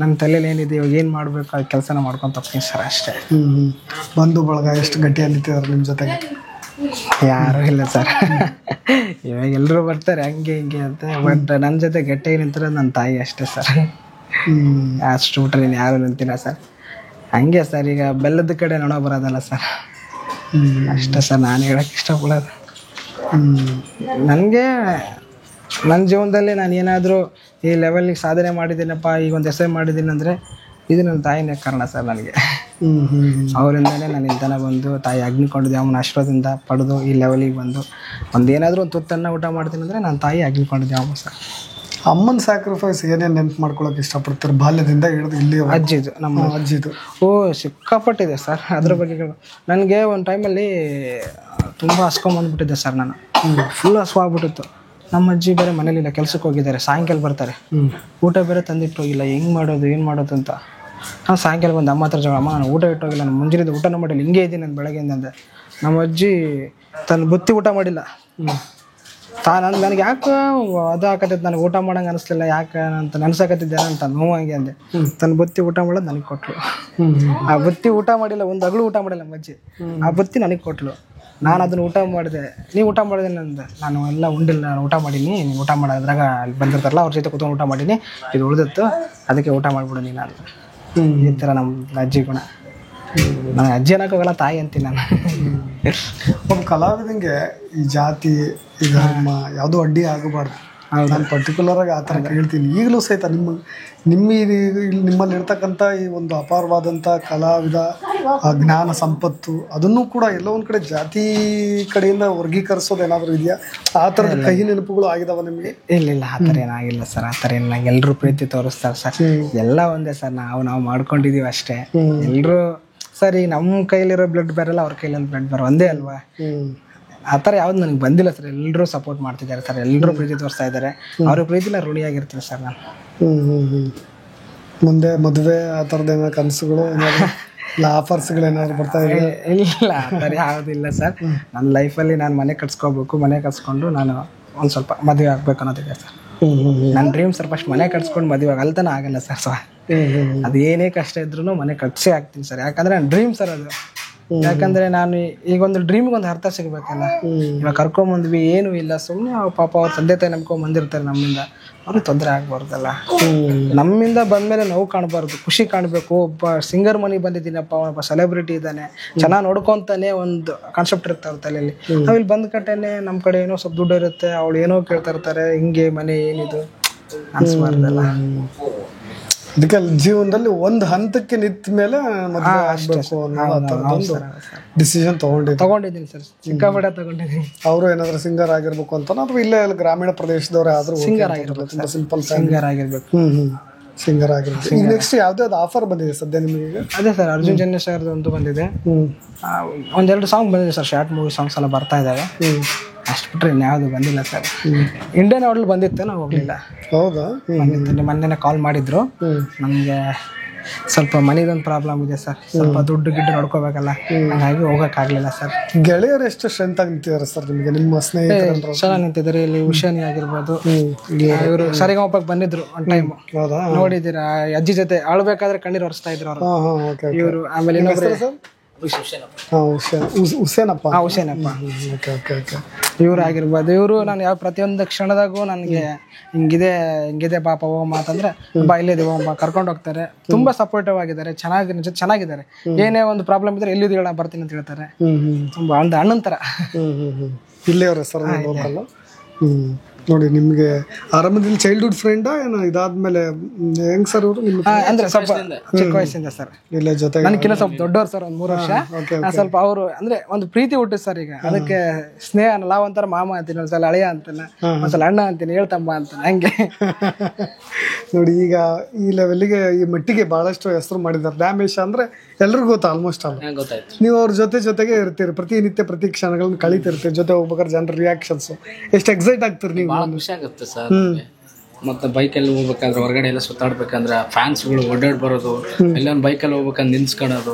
ನನ್ನ ತಲೆಯಲ್ಲಿ ಏನಿದೆ, ಇವಾಗ ಏನು ಮಾಡಬೇಕು ಆ ಕೆಲಸನ ಮಾಡ್ಕೊಂಡು ತಪ್ತೀನಿ ಸರ್ ಅಷ್ಟೇ. ಬಂಧು ಬಳಗ ಎಷ್ಟು ಗಟ್ಟಿಯಲ್ಲಿ ನಿಂತಿದ್ದಾರೆ ನಿಮ್ಮ ಜೊತೆಗೆ? ಯಾರೂ ಇಲ್ಲ ಸರ್. ಇವಾಗ ಎಲ್ಲರೂ ಬರ್ತಾರೆ ಹಂಗೆ ಹಿಂಗೆ ಅಂತ. ಬಟ್ ನನ್ನ ಜೊತೆ ಗಟ್ಟಿಯಾಗಿ ನಿಂತಿರೋದು ನನ್ನ ತಾಯಿ ಅಷ್ಟೇ ಸರ್. ಅಷ್ಟು ಬಿಟ್ರೆ ನೀನು ಯಾರು ನಿಂತಿಲ್ಲ ಸರ್. ಹಂಗೆ ಸರ್, ಈಗ ಬೆಲ್ಲದ ಕಡೆ ನೋಡೋ ಬರೋದಲ್ಲ ಸರ್, ಅಷ್ಟೇ ಸರ್ ನಾನು ಹೇಳಕ್ಕೆ ಇಷ್ಟಪಡೋದು. ನನಗೆ ನನ್ನ ಜೀವನದಲ್ಲಿ ನಾನು ಏನಾದರೂ ಈ ಲೆವೆಲ್ಲಿಗೆ ಸಾಧನೆ ಮಾಡಿದ್ದೀನಪ್ಪ, ಈಗ ಒಂದು ಹೆಸರು ಮಾಡಿದ್ದೀನಿ ಅಂದರೆ ಇದು ನನ್ನ ತಾಯಿನೇ ಕಾರಣ ಸರ್ ನನಗೆ. ಅವರಿಂದನೇ ನಾನು ಇಂತನ ಬಂದು ತಾಯಿ ಅಗ್ನಿಕೊಂಡಿದ್ದೆ, ಅವನ ಆಶೀರ್ವಾದದಿಂದ ಪಡೆದು ಈ ಲೆವೆಲಿಗೆ ಬಂದು ಒಂದೇನಾದರೂ ಒಂದು ತುತ್ತನ್ನು ಊಟ ಮಾಡ್ತೀನಿ ಅಂದರೆ ನನ್ನ ತಾಯಿ ಅಗ್ನಿಕೊಂಡಿದ್ದೆ ಅಮ್ಮ ಸರ್. ಅಮ್ಮನ ಸ್ಯಾಕ್ರಿಫೈಸ್ ಏನೇನು ನೆನ್ಪು ಮಾಡ್ಕೊಳಕ್ಕೆ ಇಷ್ಟಪಡ್ತಾರೆ ಬಾಲ್ಯದಿಂದ ಹಿಡಿದು ಇಲ್ಲಿ? ಅಜ್ಜಿದು, ನಮ್ಮ ಅಜ್ಜಿದು ಸಿಕ್ಕಾಪಟ್ಟಿದೆ ಸರ್. ಅದ್ರ ಬಗ್ಗೆ ನನಗೆ ಒಂದು ಟೈಮಲ್ಲಿ ತುಂಬ ಹಸ್ಕೊಂಬಂದ್ಬಿಟ್ಟಿದ್ದೆ ಸರ್. ನಾನು ಫುಲ್ ಹಸ್ವಾಗ್ಬಿಟ್ಟಿತ್ತು. ನಮ್ಮ ಅಜ್ಜಿ ಬೇರೆ ಮನೇಲಿಲ್ಲ, ಕೆಲ್ಸಕ್ಕೆ ಹೋಗಿದ್ದಾರೆ, ಸಾಯಂಕಾಲ ಬರ್ತಾರೆ. ಊಟ ಬೇರೆ ತಂದಿಟ್ಟು ಹೋಗಿಲ್ಲ, ಹೆಂಗೆ ಮಾಡೋದು ಏನು ಮಾಡೋದು ಅಂತ. ನಾನು ಸಾಯಂಕಾಲ ಬಂದು ಅಮ್ಮ ಹತ್ರ ಜಗಳ, ಅಮ್ಮ ನಾನು ಊಟ ಇಟ್ಟೋಗಿಲ್ಲ, ನಾನು ಮುಂಜಾನೆ ಊಟನೂ ಮಾಡಿಲ್ಲ, ಹಿಂಗೆ ಇದ್ದೀನಿ ನಾನು ಬೆಳಗ್ಗೆಯಿಂದ ಅಂದೆ. ನಮ್ಮ ಅಜ್ಜಿ ತನ್ನ ಬುತ್ತಿ ಊಟ ಮಾಡಿಲ್ಲ. ನನಗೆ ಯಾಕೆ ಅದು ಹಾಕತ್ತೈತೆ, ನನಗೆ ಊಟ ಮಾಡಂಗೆ ಅನಿಸ್ಲಿಲ್ಲ, ಯಾಕೆ ಅಂತ ನೆನ್ಸಕತ್ತಿದ್ದೆ ಅಂತ ನೋವಂಗೆ ಅಂದೆ. ತನ್ನ ಬುತ್ತಿ ಊಟ ಮಾಡೋದು ನನಗೆ ಕೊಟ್ಟಳು. ಆ ಬುತ್ತಿ ಊಟ ಮಾಡಿಲ್ಲ, ಒಂದು ಅಗಳು ಊಟ ಮಾಡಿಲ್ಲ ನಮ್ಮ ಅಜ್ಜಿ. ಆ ಬುತ್ತಿ ನನಗೆ ಕೊಟ್ಟಳು. ನಾನು ಅದನ್ನು ಊಟ ಮಾಡಿದೆ. ನೀವು ಊಟ ಮಾಡಿದೆ ಅಂದೆ. ನಾನು ಎಲ್ಲ ಉಂಡಿಲ್ಲ, ನಾನು ಊಟ ಮಾಡೀನಿ, ನೀವು ಊಟ ಮಾಡೋದ್ರಾಗ ಅಲ್ಲಿ ಬಂದಿರ್ತಾರಲ್ಲ ಅವ್ರ ಜೊತೆ ಕೂತ್ಕೊಂಡು ಊಟ ಮಾಡೀನಿ, ಇದು ಉಳಿದಿತ್ತು, ಅದಕ್ಕೆ ಊಟ ಮಾಡಿಬಿಡು ನೀನು ಅಂತ. ಈ ಥರ ನಮ್ಮ ಅಜ್ಜಿ ಗುಣ. ನನಗೆ ಅಜ್ಜಿ ಅನ್ನೋಕ್ಕೋಗಲ್ಲ, ತಾಯಿ ಅಂತೀನಿ ನಾನು. ಒಬ್ಬ ಕಲಾವಿದಂಗೆ ಈ ಜಾತಿ, ಈ ಧರ್ಮ ಯಾವುದೂ ಅಡ್ಡಿ ಆಗಬಾರ್ದು. ನಾನು ಪರ್ಟಿಕ್ಯುಲರಾಗಿ ಆ ಥರ ಕೇಳ್ತೀನಿ. ಈಗಲೂ ಸಹಿತ ನಿಮ್ಮಲ್ಲಿ ಇರ್ತಕ್ಕಂಥ ಈ ಒಂದು ಅಪಾರವಾದಂಥ ಕಲಾವಿದ ಜ್ಞಾನ ಸಂಪತ್ತು, ಅದನ್ನು ಕೂಡ ಎಲ್ಲೋ ಒಂದು ಕಡೆ ಜಾತಿ ಕಡೆಯಿಂದ ವರ್ಗೀಕರಿಸೋದು ಏನಾದರೂ ಇದೆಯಾ? ಆ ಥರದ ಕಹಿ ನೆನಪುಗಳು ಆಗಿದಾವ ನಿಮಗೆ? ಇಲ್ಲ, ಆ ಥರ ಏನಾಗಿಲ್ಲ ಸರ್. ಆ ಥರ ಏನು, ಎಲ್ಲರೂ ಪ್ರೀತಿ ತೋರಿಸ್ತಾರೆ ಸರ್. ಎಲ್ಲ ಒಂದೇ ಸರ್, ನಾವು ಮಾಡ್ಕೊಂಡಿದ್ದೀವಿ ಅಷ್ಟೇ. ಎಲ್ಲರೂ ಸರ್, ಈಗ ನಮ್ಮ ಕೈಲಿರೋ ಬ್ಲಡ್ ಬೇರಲ್ಲ, ಅವ್ರ ಕೈಲಿರೋ ಬ್ಲಡ್ ಬೇರೆ ಒಂದೇ ಅಲ್ವಾ? ಆ ಥರ ಯಾವ್ದು ನನಗೆ ಬಂದಿಲ್ಲ ಸರ್. ಎಲ್ಲರೂ ಸಪೋರ್ಟ್ ಮಾಡ್ತಿದ್ದಾರೆ ಸರ್, ಎಲ್ಲರೂ ಪ್ರೀತಿ ತೋರಿಸ್ತಾ ಇದ್ದಾರೆ. ಅವ್ರ ಪ್ರೀತಿನ ಋಣಿಯಾಗಿರ್ತೀನಿ ಸರ್ ನಾನು. ಮುಂದೆ ಮದುವೆ ಆ ಥರದ್ದು ಏನಾದ್ರು ಕನಸುಗಳು, ಇಲ್ಲ ಆಫರ್ಸ್ಗಳೇನಾದ್ರು ಬರ್ತಾ ಇದೆ? ಇಲ್ಲ, ಆ ಥರ ಯಾವುದಿಲ್ಲ ಸರ್. ನನ್ನ ಲೈಫಲ್ಲಿ ನಾನು ಮನೆ ಕಟ್ಸ್ಕೋಬೇಕು, ಮನೆ ಕಟ್ಸ್ಕೊಂಡು ನಾನು ಒಂದು ಸ್ವಲ್ಪ ಮದುವೆ ಆಗ್ಬೇಕು ಅನ್ನೋದಿದೆ ಸರ್. ನನ್ನ ಡ್ರೀಮ್ ಸರ್. ಫಸ್ಟ್ ಮನೆ ಕಟ್ಸ್ಕೊಂಡು ಮದುವೆ ಅಲ್ತನ ಆಗಲ್ಲ ಸರ್. ಅದು ಏನೇ ಕಷ್ಟ ಇದ್ರೂ ಮನೆ ಕಟ್ಸೇ ಆಗ್ತೀನಿ ಸರ್. ಯಾಕಂದರೆ ನನ್ನ ಡ್ರೀಮ್ ಸರ್ ಅದು. ಯಾಕಂದರೆ ನಾನು ಈಗ ಒಂದು ಡ್ರೀಮ್ಗೆ ಒಂದು ಅರ್ಥ ಸಿಗಬೇಕಲ್ಲ. ಇವಾಗ ಕರ್ಕೊಂಬಂದ್ವಿ, ಏನೂ ಇಲ್ಲ, ಸುಮ್ಮನೆ ಪಾಪ ಅವ್ರ ತಂದೆ ತಾಯಿ ನಂಬ್ಕೊಂಡ್ ಬಂದಿರ್ತಾರೆ ನಮ್ಮಿಂದ. ಅವ್ರಿಗೆ ತೊಂದರೆ ಆಗ್ಬಾರ್ದಲ್ಲ. ನಮ್ಮಿಂದ ಬಂದ್ಮೇಲೆ ನೋವು ಕಾಣಬಾರ್ದು, ಖುಷಿ ಕಾಣಬೇಕು. ಒಬ್ಬ ಸಿಂಗರ್ ಮನೆಗೆ ಬಂದಿದ್ದೀನಪ್ಪ, ಒಬ್ಬ ಸೆಲೆಬ್ರಿಟಿ ಇದ್ದಾನೆ, ಚೆನ್ನಾಗಿ ನೋಡ್ಕೊಂತಾನೆ ಒಂದು ಕಾನ್ಸೆಪ್ಟ್ ಇರುತ್ತೆ ಅವ್ರ ತಲೆಯಲ್ಲಿ. ನಾವಿಲ್ಲಿ ಬಂದ ಕಟ್ಟೆನೆ ನಮ್ಮ ಕಡೆ ಏನೋ ಸ್ವಲ್ಪ ದುಡ್ಡು ಇರುತ್ತೆ, ಅವಳು ಏನೋ ಕೇಳ್ತಾ ಇರ್ತಾರೆ, ಹಿಂಗೆ ಮನೆ ಏನಿದು ಅನ್ಸ್ಬಾರ್ದಲ್ಲ. ಅದಕ್ಕೆ ಜೀವನದಲ್ಲಿ ಒಂದು ಹಂತಕ್ಕೆ ನಿಂತ ಮೇಲೆ ಮದುವೆ ಆಗ್ಬೇಕು ಅನ್ನೋ ಡಿಸಿಷನ್ ತಗೊಂಡಿದ್ದೀನಿ ಸರ್, ಸಿಕ್ಕಾಪಟ್ಟೆ ತಗೊಂಡಿದ್ದೀನಿ. ಅವರು ಏನಾದ್ರು ಸಿಂಗರ್ ಆಗಿರ್ಬೇಕು ಅಂತ, ಅಥವಾ ಇಲ್ಲೇ ಗ್ರಾಮೀಣ ಪ್ರದೇಶದವ್ರೆ ಆದ್ರೂ ಸಿಂಗರ್ ಆಗಿರ್ಬೇಕು, ಸಿಂಪಲ್ ಸಿಂಗರ್ ಆಗಿರ್ಬೇಕು. ಸಿಂಗರ್ ಆಗಿರ್ಬೇಕು. ಈಗ ನೆಕ್ಸ್ಟ್ ಯಾವ್ದಾವ್ದು ಆಫರ್ ಬಂದಿದೆ ಸದ್ಯ ನಿಮಗೆ? ಅದೇ ಸರ್, ಅರ್ಜುನ್ ಜನ್ಯಶೇಖರ್ದು ಒಂದು ಬಂದಿದೆ, ಒಂದೆರಡು ಸಾಂಗ್ ಬಂದಿದೆ ಸರ್, ಶಾರ್ಟ್ ಮೂವಿ ಸಾಂಗ್ಸ್ ಎಲ್ಲ ಬರ್ತಾ ಇದ್ದಾವೆ. ಅಷ್ಟು ಬಿಟ್ರೆ ಇನ್ಯಾವುದು ಬಂದಿಲ್ಲ ಸರ್. ಇಂಡಿಯನ್ ಐಡಲ್ ಬಂದಿತ್ತು, ನಾವು ಹೋಗ್ಲಿಲ್ಲ. ಹೌದಾ? ಬಂದಿತ್ತು, ಮೊನ್ನೆ ಕಾಲ್ ಮಾಡಿದ್ರು. ನಮಗೆ ಸ್ವಲ್ಪ ಮನೆದೊಂದು ಪ್ರಾಬ್ಲಮ್ ಇದೆ ಸರ್, ಸ್ವಲ್ಪ ದುಡ್ಡು ಗಿಡ್ಡು ನೋಡ್ಕೋಬೇಕಲ್ಲ, ಹಾಗಾಗಿ ಹೋಗೋಕ್ಕಾಗಲಿಲ್ಲ ಸರ್. ಗೆಳೆಯರು ಎಷ್ಟು ಸ್ಟ್ರೆಂತ್ ಆಗಿ ನಿಂತಿದ್ದಾರೆ ಸರ್ ನಿಮಗೆ? ನಿಮ್ಮ ಸ್ನೇಹಿತರು ಚೆನ್ನಾಗಿ ನಿಂತಿದ್ದಾರೆ. ಇಲ್ಲಿ ಉಷಾನಿ ಆಗಿರ್ಬೋದು, ಇವರು ಸರಿಗಮಪಕ್ಕೆ ಬಂದಿದ್ರು ಒಂದು ಟೈಮ್, ನೋಡಿದ್ದೀರಾ? ಅಜ್ಜಿ ಜೊತೆ ಆಳ್ಬೇಕಾದ್ರೆ ಕಣ್ಣೀರು ಒರೆಸ್ತಾ ಇದ್ರು ಅವರು ಇವರು. ಆಮೇಲೆ ಇನ್ನೊಬ್ರು ಹುಸೇನಪ್ಪ ಇವ್ರು ಆಗಿರ್ಬೋದು. ಇವರು ನಾನು ಯಾವ ಪ್ರತಿಯೊಂದು ಕ್ಷಣದಾಗೂ ನನಗೆ ಹಿಂಗಿದೆ ಪಾಪ ಹೋಗಮ್ಮ ಅಂತಂದ್ರೆ, ಬಾ ಇಲ್ಲಿದೆ ಹೋಗಮ್ಮ, ಕರ್ಕೊಂಡು ಹೋಗ್ತಾರೆ. ತುಂಬಾ ಸಪೋರ್ಟಿವ್ ಆಗಿದ್ದಾರೆ, ಚೆನ್ನಾಗಿದ್ದಾರೆ. ಏನೇ ಒಂದು ಪ್ರಾಬ್ಲಮ್ ಇದ್ರೆ ಎಲ್ಲಿದ್ದು ಹೇಳ ಬರ್ತೀನಿ ಅಂತ ಹೇಳ್ತಾರೆ. ತುಂಬಾ ಒಂದು ಅಣ್ಣನ ತರ ಇಲ್ಲಿಯವ್ರ ಸರ್ ಲೋಕಲ್. ನೋಡಿ, ನಿಮ್ಗೆ ಆರಂಭದಲ್ಲಿ ಚೈಲ್ಡ್ಹುಡ್ ಫ್ರೆಂಡ್ ಏನೋ, ಇದಾದ್ಮೇಲೆ ಹೆಂಗ್ ಸರ್ ಇವರು? ಅಂದ್ರೆ ಸ್ವಲ್ಪ ಚಿಕ್ಕ ವಯಸ್ಸಿಂದ ಸರ್, ಇಲ್ಲ ಜೊತೆಗೆ ನನಗಿನ್ನ ಸ್ವಲ್ಪ ದೊಡ್ಡವ್ರು ಸರ್, ಒಂದು 3 ವರ್ಷ. ಸ್ವಲ್ಪ ಅವರು ಅಂದ್ರೆ ಒಂದು ಪ್ರೀತಿ ಹುಟ್ಟು ಸರ್. ಈಗ ಅದಕ್ಕೆ ಸ್ನೇಹ ಅನ್ನಲ್ಲ, ಒಂಥರ ಮಾಮ ಅಂತೀನಿ, ಒಂದ್ಸಲ ಅಳಿಯ ಅಂತಾನೆ, ಒಂದ್ಸಲ ಅಣ್ಣ ಅಂತೀನಿ, ಹೇಳ್ತಂಬ ಅಂತಾನೆ, ಹಂಗೆ. ನೋಡಿ, ಈಗ ಈ ಲೆವೆಲ್ಗೆ ಈ ಮಟ್ಟಿಗೆ ಬಹಳಷ್ಟು ಹೆಸರು ಮಾಡಿದ್ದಾರೆ. ಡ್ಯಾಮೇಶ್ ಅಂದ್ರೆ ಎಲ್ರಿಗೂ ಗೊತ್ತಾ, ಆಲ್ಮೋಸ್ಟ್ ಅಲ್ಲ. ನೀವು ಅವ್ರ ಜೊತೆಗೆ ಇರ್ತೀರಿ, ಪ್ರತಿನಿತ್ಯ ಪ್ರತಿ ಕ್ಷಣಗಳನ್ನ ಕಳೀತಿರ್ತೀರಿ, ಜೊತೆ ಹೋಗ್ಬೇಕಾದ್ರೆ ಜನರ ರಿಯಾಕ್ಷನ್ಸ್ ಎಷ್ಟು ಎಕ್ಸೈಟ್ ಆಗ್ತೀರಿ ನೀವು? ಭಾಳ ಖುಷಿ ಆಗುತ್ತೆ ಸರ್. ಮತ್ತೆ ಬೈಕಲ್ಲಿ ಹೋಗ್ಬೇಕಾದ್ರೆ, ಹೊರಗಡೆ ಎಲ್ಲ ಸುತ್ತಾಡ್ಬೇಕಂದ್ರೆ ಫ್ಯಾನ್ಸ್ಗಳು ಓಡಾಡ್ ಬರೋದು, ಎಲ್ಲ ಬೈಕಲ್ಲಿ ಹೋಗ್ಬೇಕಂದ್ರೆ ನಿಲ್ಸ್ಕೊಳ್ಳೋದು.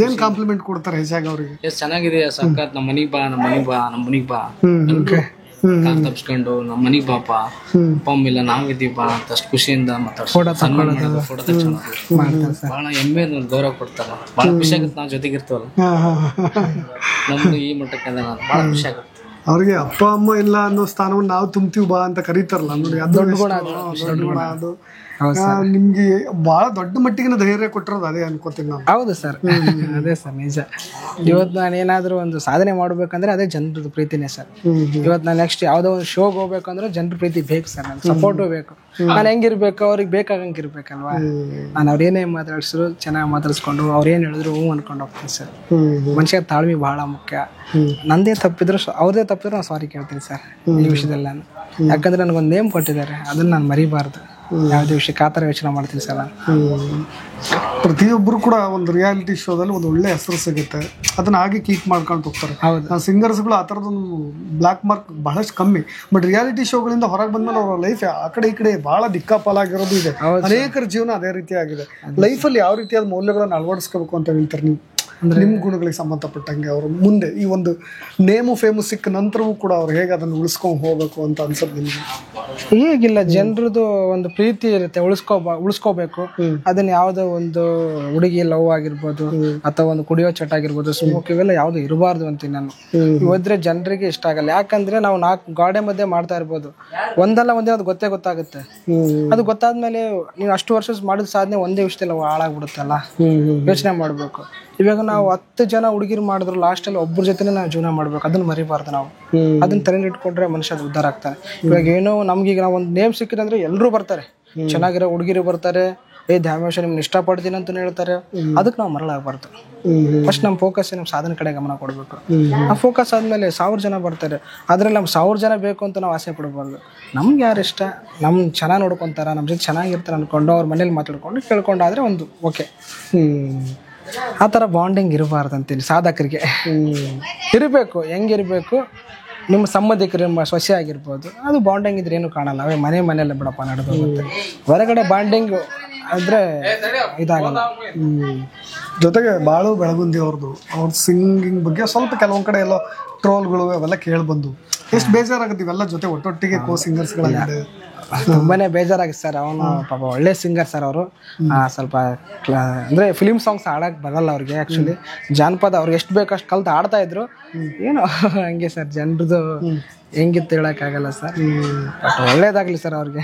ಏನ್ ಕಾಂಪ್ಲಿಮೆಂಟ್ ಕೊಡ್ತಾರೆ ಹೆಚ್ಚಾಗಿ ಅವ್ರಿಗೆ? ಎಷ್ಟು ಚೆನ್ನಾಗಿದೆ ಸಕ್ಕತ್, ನಮ್ಮ ಮನಿಗ್ ಬಾ ಕಾಲ್ ತಪ್ಸ್ಕೊಂಡು ನಮ್ಮ ಮನಿಗ್ ಬಾಪ, ಅಪ್ಪ ಅಮ್ಮ ಇಲ್ಲ ನಾವಿದ್ದೀವಿ ಬಾ ಅಂತ ಅಷ್ಟು ಖುಷಿಯಿಂದ ಮಾತಾಡ್ಸೋದು, ಫೋಟೋ ತಗೊಳ್ಳೋದು, ಬಹಳ ಹೆಮ್ಮೆ ಗೌರವ ಕೊಡ್ತಾರೆ. ಬಹಳ ಖುಷಿ ಆಗುತ್ತೆ ನಾವು ಜೊತೆಗೆ ಇರ್ತವಲ್ಲ, ನಮ್ದು ಈ ಮಟ್ಟಕ್ಕೆ ಬಹಳ ಖುಷಿ ಆಗುತ್ತೆ. ಅವ್ರಿಗೆ ಅಪ್ಪ ಅಮ್ಮ ಇಲ್ಲ ಅನ್ನೋ ಸ್ಥಾನವನ್ನು ನಾವು ತುಂಬ್ತೀವಿ ಬಾ ಅಂತ ಕರೀತಾರಲ್ಲ ನೋಡಿ, ಅದು ದೊಡ್ಡ ಗುಣ. ಅದು ನಿಮ್ಗೆ ಬಹಳ ದೊಡ್ಡ ಮಟ್ಟಿಗಿನ ಧೈರ್ಯ ಕೊಟ್ಟಿರೋದು ಅದೇ ಅನ್ಕೋತೀನಿ ನಾನು. ಹೌದು ಸರ್, ಅದೇ ಸರ್ ನಿಜ. ಇವತ್ತು ನಾನು ಏನಾದ್ರು ಒಂದು ಸಾಧನೆ ಮಾಡ್ಬೇಕಂದ್ರೆ ಅದೇ ಜನರದ್ದು ಪ್ರೀತಿನೇ ಸರ್. ಇವತ್ತು ನಾನು ನೆಕ್ಸ್ಟ್ ಯಾವ್ದೋ ಒಂದು ಶೋಗೆ ಹೋಗ್ಬೇಕಂದ್ರೆ ಜನರ ಪ್ರೀತಿ ಬೇಕು ಸರ್, ನನ್ ಸಪೋರ್ಟು ಬೇಕು. ನಾನು ಹೆಂಗಿರ್ಬೇಕು, ಅವ್ರಿಗೆ ಬೇಕಾಗಂಗೆ ಇರ್ಬೇಕಲ್ವಾ. ನಾನು ಅವ್ರೇನೇ ಮಾತಾಡ್ಸಿದ್ರು ಚೆನ್ನಾಗಿ ಮಾತಾಡ್ಸ್ಕೊಂಡು, ಅವ್ರೇನು ಹೇಳಿದ್ರು ಹ್ಞೂ ಅನ್ಕೊಂಡು ಹೋಗ್ತೀನಿ ಸರ್. ಮನುಷ್ಯ ತಾಳ್ಮೆ ಬಹಳ ಮುಖ್ಯ. ನಂದೇ ತಪ್ಪಿದ್ರು ಅವ್ರದೇ ತಪ್ಪಿದ್ರು ನಾನು ಸಾರಿ ಕೇಳ್ತೀನಿ ಸರ್ ಈ ವಿಷಯದಲ್ಲಿ ನಾನು. ಯಾಕಂದ್ರೆ ನನಗೊಂದು ನೇಮ್ ಕೊಟ್ಟಿದ್ದಾರೆ, ಅದನ್ನ ನಾನು ಮರಿಬಾರ್ದು. ಯಾವುದೇ ವಿಷಯಕ್ಕೆ ಆ ಥರ ಯೋಚನೆ ಮಾಡ್ತೀನಿ ಸರ್ ನಾನು. ಪ್ರತಿಯೊಬ್ಬರು ಕೂಡ ಒಂದು ರಿಯಾಲಿಟಿ ಶೋದಲ್ಲಿ ಒಂದು ಒಳ್ಳೆ ಹೆಸರು ಸಿಗುತ್ತೆ, ಅದನ್ನ ಹಾಗೆ ಕೀಪ್ ಮಾಡ್ಕೊಂಡು ಹೋಗ್ತಾರೆ. ಸಿಂಗರ್ಸ್ಗಳು ಆ ಥರದೊಂದು ಬ್ಲ್ಯಾಕ್ ಮಾರ್ಕ್ ಬಹಳಷ್ಟು ಕಮ್ಮಿ. ಬಟ್ ರಿಯಾಲಿಟಿ ಶೋಗಳಿಂದ ಹೊರಗೆ ಬಂದ್ಮೇಲೆ ಅವರ ಲೈಫ್ ಆ ಕಡೆ ಈ ಕಡೆ ಬಹಳ ದಿಕ್ಕಾಪಾಲಾಗಿರೋದು ಇದೆ. ಅನೇಕರ ಜೀವನ ಅದೇ ರೀತಿ ಆಗಿದೆ. ಲೈಫಲ್ಲಿ ಯಾವ ರೀತಿಯಾದ ಮೌಲ್ಯಗಳನ್ನು ಅಳವಡಿಸ್ಕೋಬೇಕು ಅಂತ ಹೇಳ್ತಾರೆ ನೀವು? ನಿಮ್ಮ ಗುಣಗಳಿಗೆ ಸಂಬಂಧಪಟ್ಟಂಗೆ ಅವರು ಮುಂದೆ ಈ ಒಂದು ನೇಮು ಫೇಮಸ್ ಸಿಕ್ಕ ನಂತರವೂ ಕೂಡ ಅವ್ರು ಹೇಗೆ ಅದನ್ನು ಉಳಿಸ್ಕೊಂಡು ಹೋಗ್ಬೇಕು ಅಂತ ಅನ್ಸೋದು ನಿಮಗೆ? ಹೇಗಿಲ್ಲ, ಜನರದ್ದು ಒಂದು ಪ್ರೀತಿ ಇರುತ್ತೆ, ಉಳಿಸ್ಕೋಬೇಕು. ಅದನ್ನ ಯಾವುದೋ ಒಂದು ಹುಡುಗಿ ಲವ್ ಆಗಿರ್ಬೋದು, ಅಥವಾ ಒಂದು ಕುಡಿಯೋ ಚಟ ಆಗಿರ್ಬೋದು, ಸ್ಮೋಕ್, ಇವೆಲ್ಲ ಯಾವ್ದು ಇರಬಾರ್ದು ಅಂತೀನಿ ನಾನು. ಹೋದ್ರೆ ಜನರಿಗೆ ಇಷ್ಟ ಆಗಲ್ಲ. ಯಾಕಂದ್ರೆ ನಾವು 4 ಗಾಡೆ ಮಧ್ಯೆ ಮಾಡ್ತಾ ಇರ್ಬೋದು, ಒಂದಲ್ಲ ಒಂದೇ ಅದು ಗೊತ್ತಾಗುತ್ತೆ. ಅದು ಗೊತ್ತಾದ್ಮೇಲೆ ನೀವು ಅಷ್ಟು ವರ್ಷ ಮಾಡಿದ ಸಾಧನೆ ಒಂದೇ ವಿಷಯದಲ್ಲಿ ಹಾಳಾಗ್ಬಿಡುತ್ತಲ್ಲ. ಯೋಚನೆ ಮಾಡ್ಬೇಕು. ಇವಾಗ ನಾವು 10 ಜನ ಹುಡುಗಿರು ಮಾಡಿದ್ರು, ಲಾಸ್ಟಲ್ಲಿ ಒಬ್ಬರ ಜೊತೆ ನಾವು ಜೀವನ ಮಾಡ್ಬೇಕು, ಅದನ್ನ ಮರಿಬಾರ್ದು ನಾವು. ಅದನ್ನ ತಲೆಯಲ್ಲಿ ಇಟ್ಕೊಂಡ್ರೆ ಮನುಷ್ಯ ಅದು ಉದ್ಧಾರ ಆಗ್ತಾನೆ. ಇವಾಗ ಏನೋ ನಮ್ಗೀಗ ನಾವು ಒಂದು ನೇಮ್ ಸಿಕ್ಕಿದೆ ಅಂದ್ರೆ ಎಲ್ಲರೂ ಬರ್ತಾರೆ, ಚೆನ್ನಾಗಿರೋ ಹುಡುಗಿರು ಬರ್ತಾರೆ, ಧ್ಯಾಮೇಶ ನಿಮ್ನ ಇಷ್ಟಪಡ್ತೀನಿ ಅಂತ ಹೇಳ್ತಾರೆ. ಅದಕ್ಕೆ ನಾವು ಮರಳಾಗಬಾರ್ದು. ಫಸ್ಟ್ ನಮ್ಮ ಫೋಕಸ್ ನಮ್ಮ ಸಾಧನೆ ಕಡೆ ಗಮನ ಕೊಡಬೇಕು. ಆ ಫೋಕಸ್ ಆದ್ಮೇಲೆ 1000 ಜನ ಬರ್ತಾರೆ, ಅದ್ರಲ್ಲಿ ನಮ್ಗೆ 1000 ಜನ ಬೇಕು ಅಂತ ನಾವು ಆಸೆ ಪಡಬಾರ್ದು. ನಮ್ಗೆ ಯಾರು ಇಷ್ಟ, ನಮ್ಗೆ ಚೆನ್ನಾಗಿ ನೋಡ್ಕೊಂತಾರ, ನಮ್ಮ ಜೊತೆ ಚೆನ್ನಾಗಿರ್ತಾರೆ ಅನ್ಕೊಂಡು ಅವ್ರ ಮನೇಲಿ ಮಾತಾಡ್ಕೊಂಡು ಕೇಳ್ಕೊಂಡಾದ್ರೆ ಒಂದು ಓಕೆ. ಆ ಥರ ಬಾಂಡಿಂಗ್ ಇರಬಾರ್ದು ಅಂತೀನಿ ಸಾಧಕರಿಗೆ. ಇರಬೇಕು, ಹೆಂಗಿರಬೇಕು, ನಿಮ್ಮ ಸಂಬಂಧಿಕರು, ನಿಮ್ಮ ಸೊಸೆ ಆಗಿರ್ಬೋದು, ಅದು ಬಾಂಡಿಂಗ್ ಇದ್ರೆ ಏನು ಕಾಣಲ್ಲ. ಅವೇ ಮನೆಯಲ್ಲ ಬಿಡಪ್ಪ ನಡೆದೋಗುತ್ತೆ. ಹೊರಗಡೆ ಬಾಂಡಿಂಗ್ ಆದರೆ ಇದಾಗಲ್ಲ. ಜೊತೆಗೆ ಬಾಳು ಬೆಳಗುಂದಿ ಅವ್ರದ್ದು ಸಿಂಗಿಂಗ್ ಬಗ್ಗೆ ಸ್ವಲ್ಪ ಕೆಲವೊಂದು ಕಡೆ ಎಲ್ಲೋ ಟ್ರೋಲ್ಗಳು ಅವೆಲ್ಲ ಕೇಳಿಬಂದು ಎಷ್ಟು ಬೇಜಾರಾಗುತ್ತೆ. ಇವೆಲ್ಲ ಜೊತೆ ಒಟ್ಟೊಟ್ಟಿಗೆ ಸಿಂಗರ್ಸ್ಗಳಾಗಿದೆ. ತುಂಬಾನೇ ಬೇಜಾರಾಗಿದೆ ಸರ್. ಅವನು ಪಾಪ ಒಳ್ಳೆ ಸಿಂಗರ್ ಸರ್ ಅವರು. ಸ್ವಲ್ಪ ಅಂದ್ರೆ ಫಿಲಿಮ್ ಸಾಂಗ್ಸ್ ಆಡಕ್ ಬರಲ್ಲ ಅವ್ರಿಗೆ. ಆಕ್ಚುಲಿ ಜಾನಪದ ಅವ್ರಿಗೆ ಎಷ್ಟು ಬೇಕು ಅಷ್ಟು ಕಲ್ತು ಆಡ್ತಾ ಇದ್ರು. ಏನೋ ಹಂಗೆ ಸರ್, ಜನರದು ಹೆಂಗಿತ್ತು ಹೇಳಕ್ಕಾಗಲ್ಲ ಸರ್. ಬಟ್ ಒಳ್ಳೇದಾಗ್ಲಿ ಸರ್ ಅವ್ರಿಗೆ.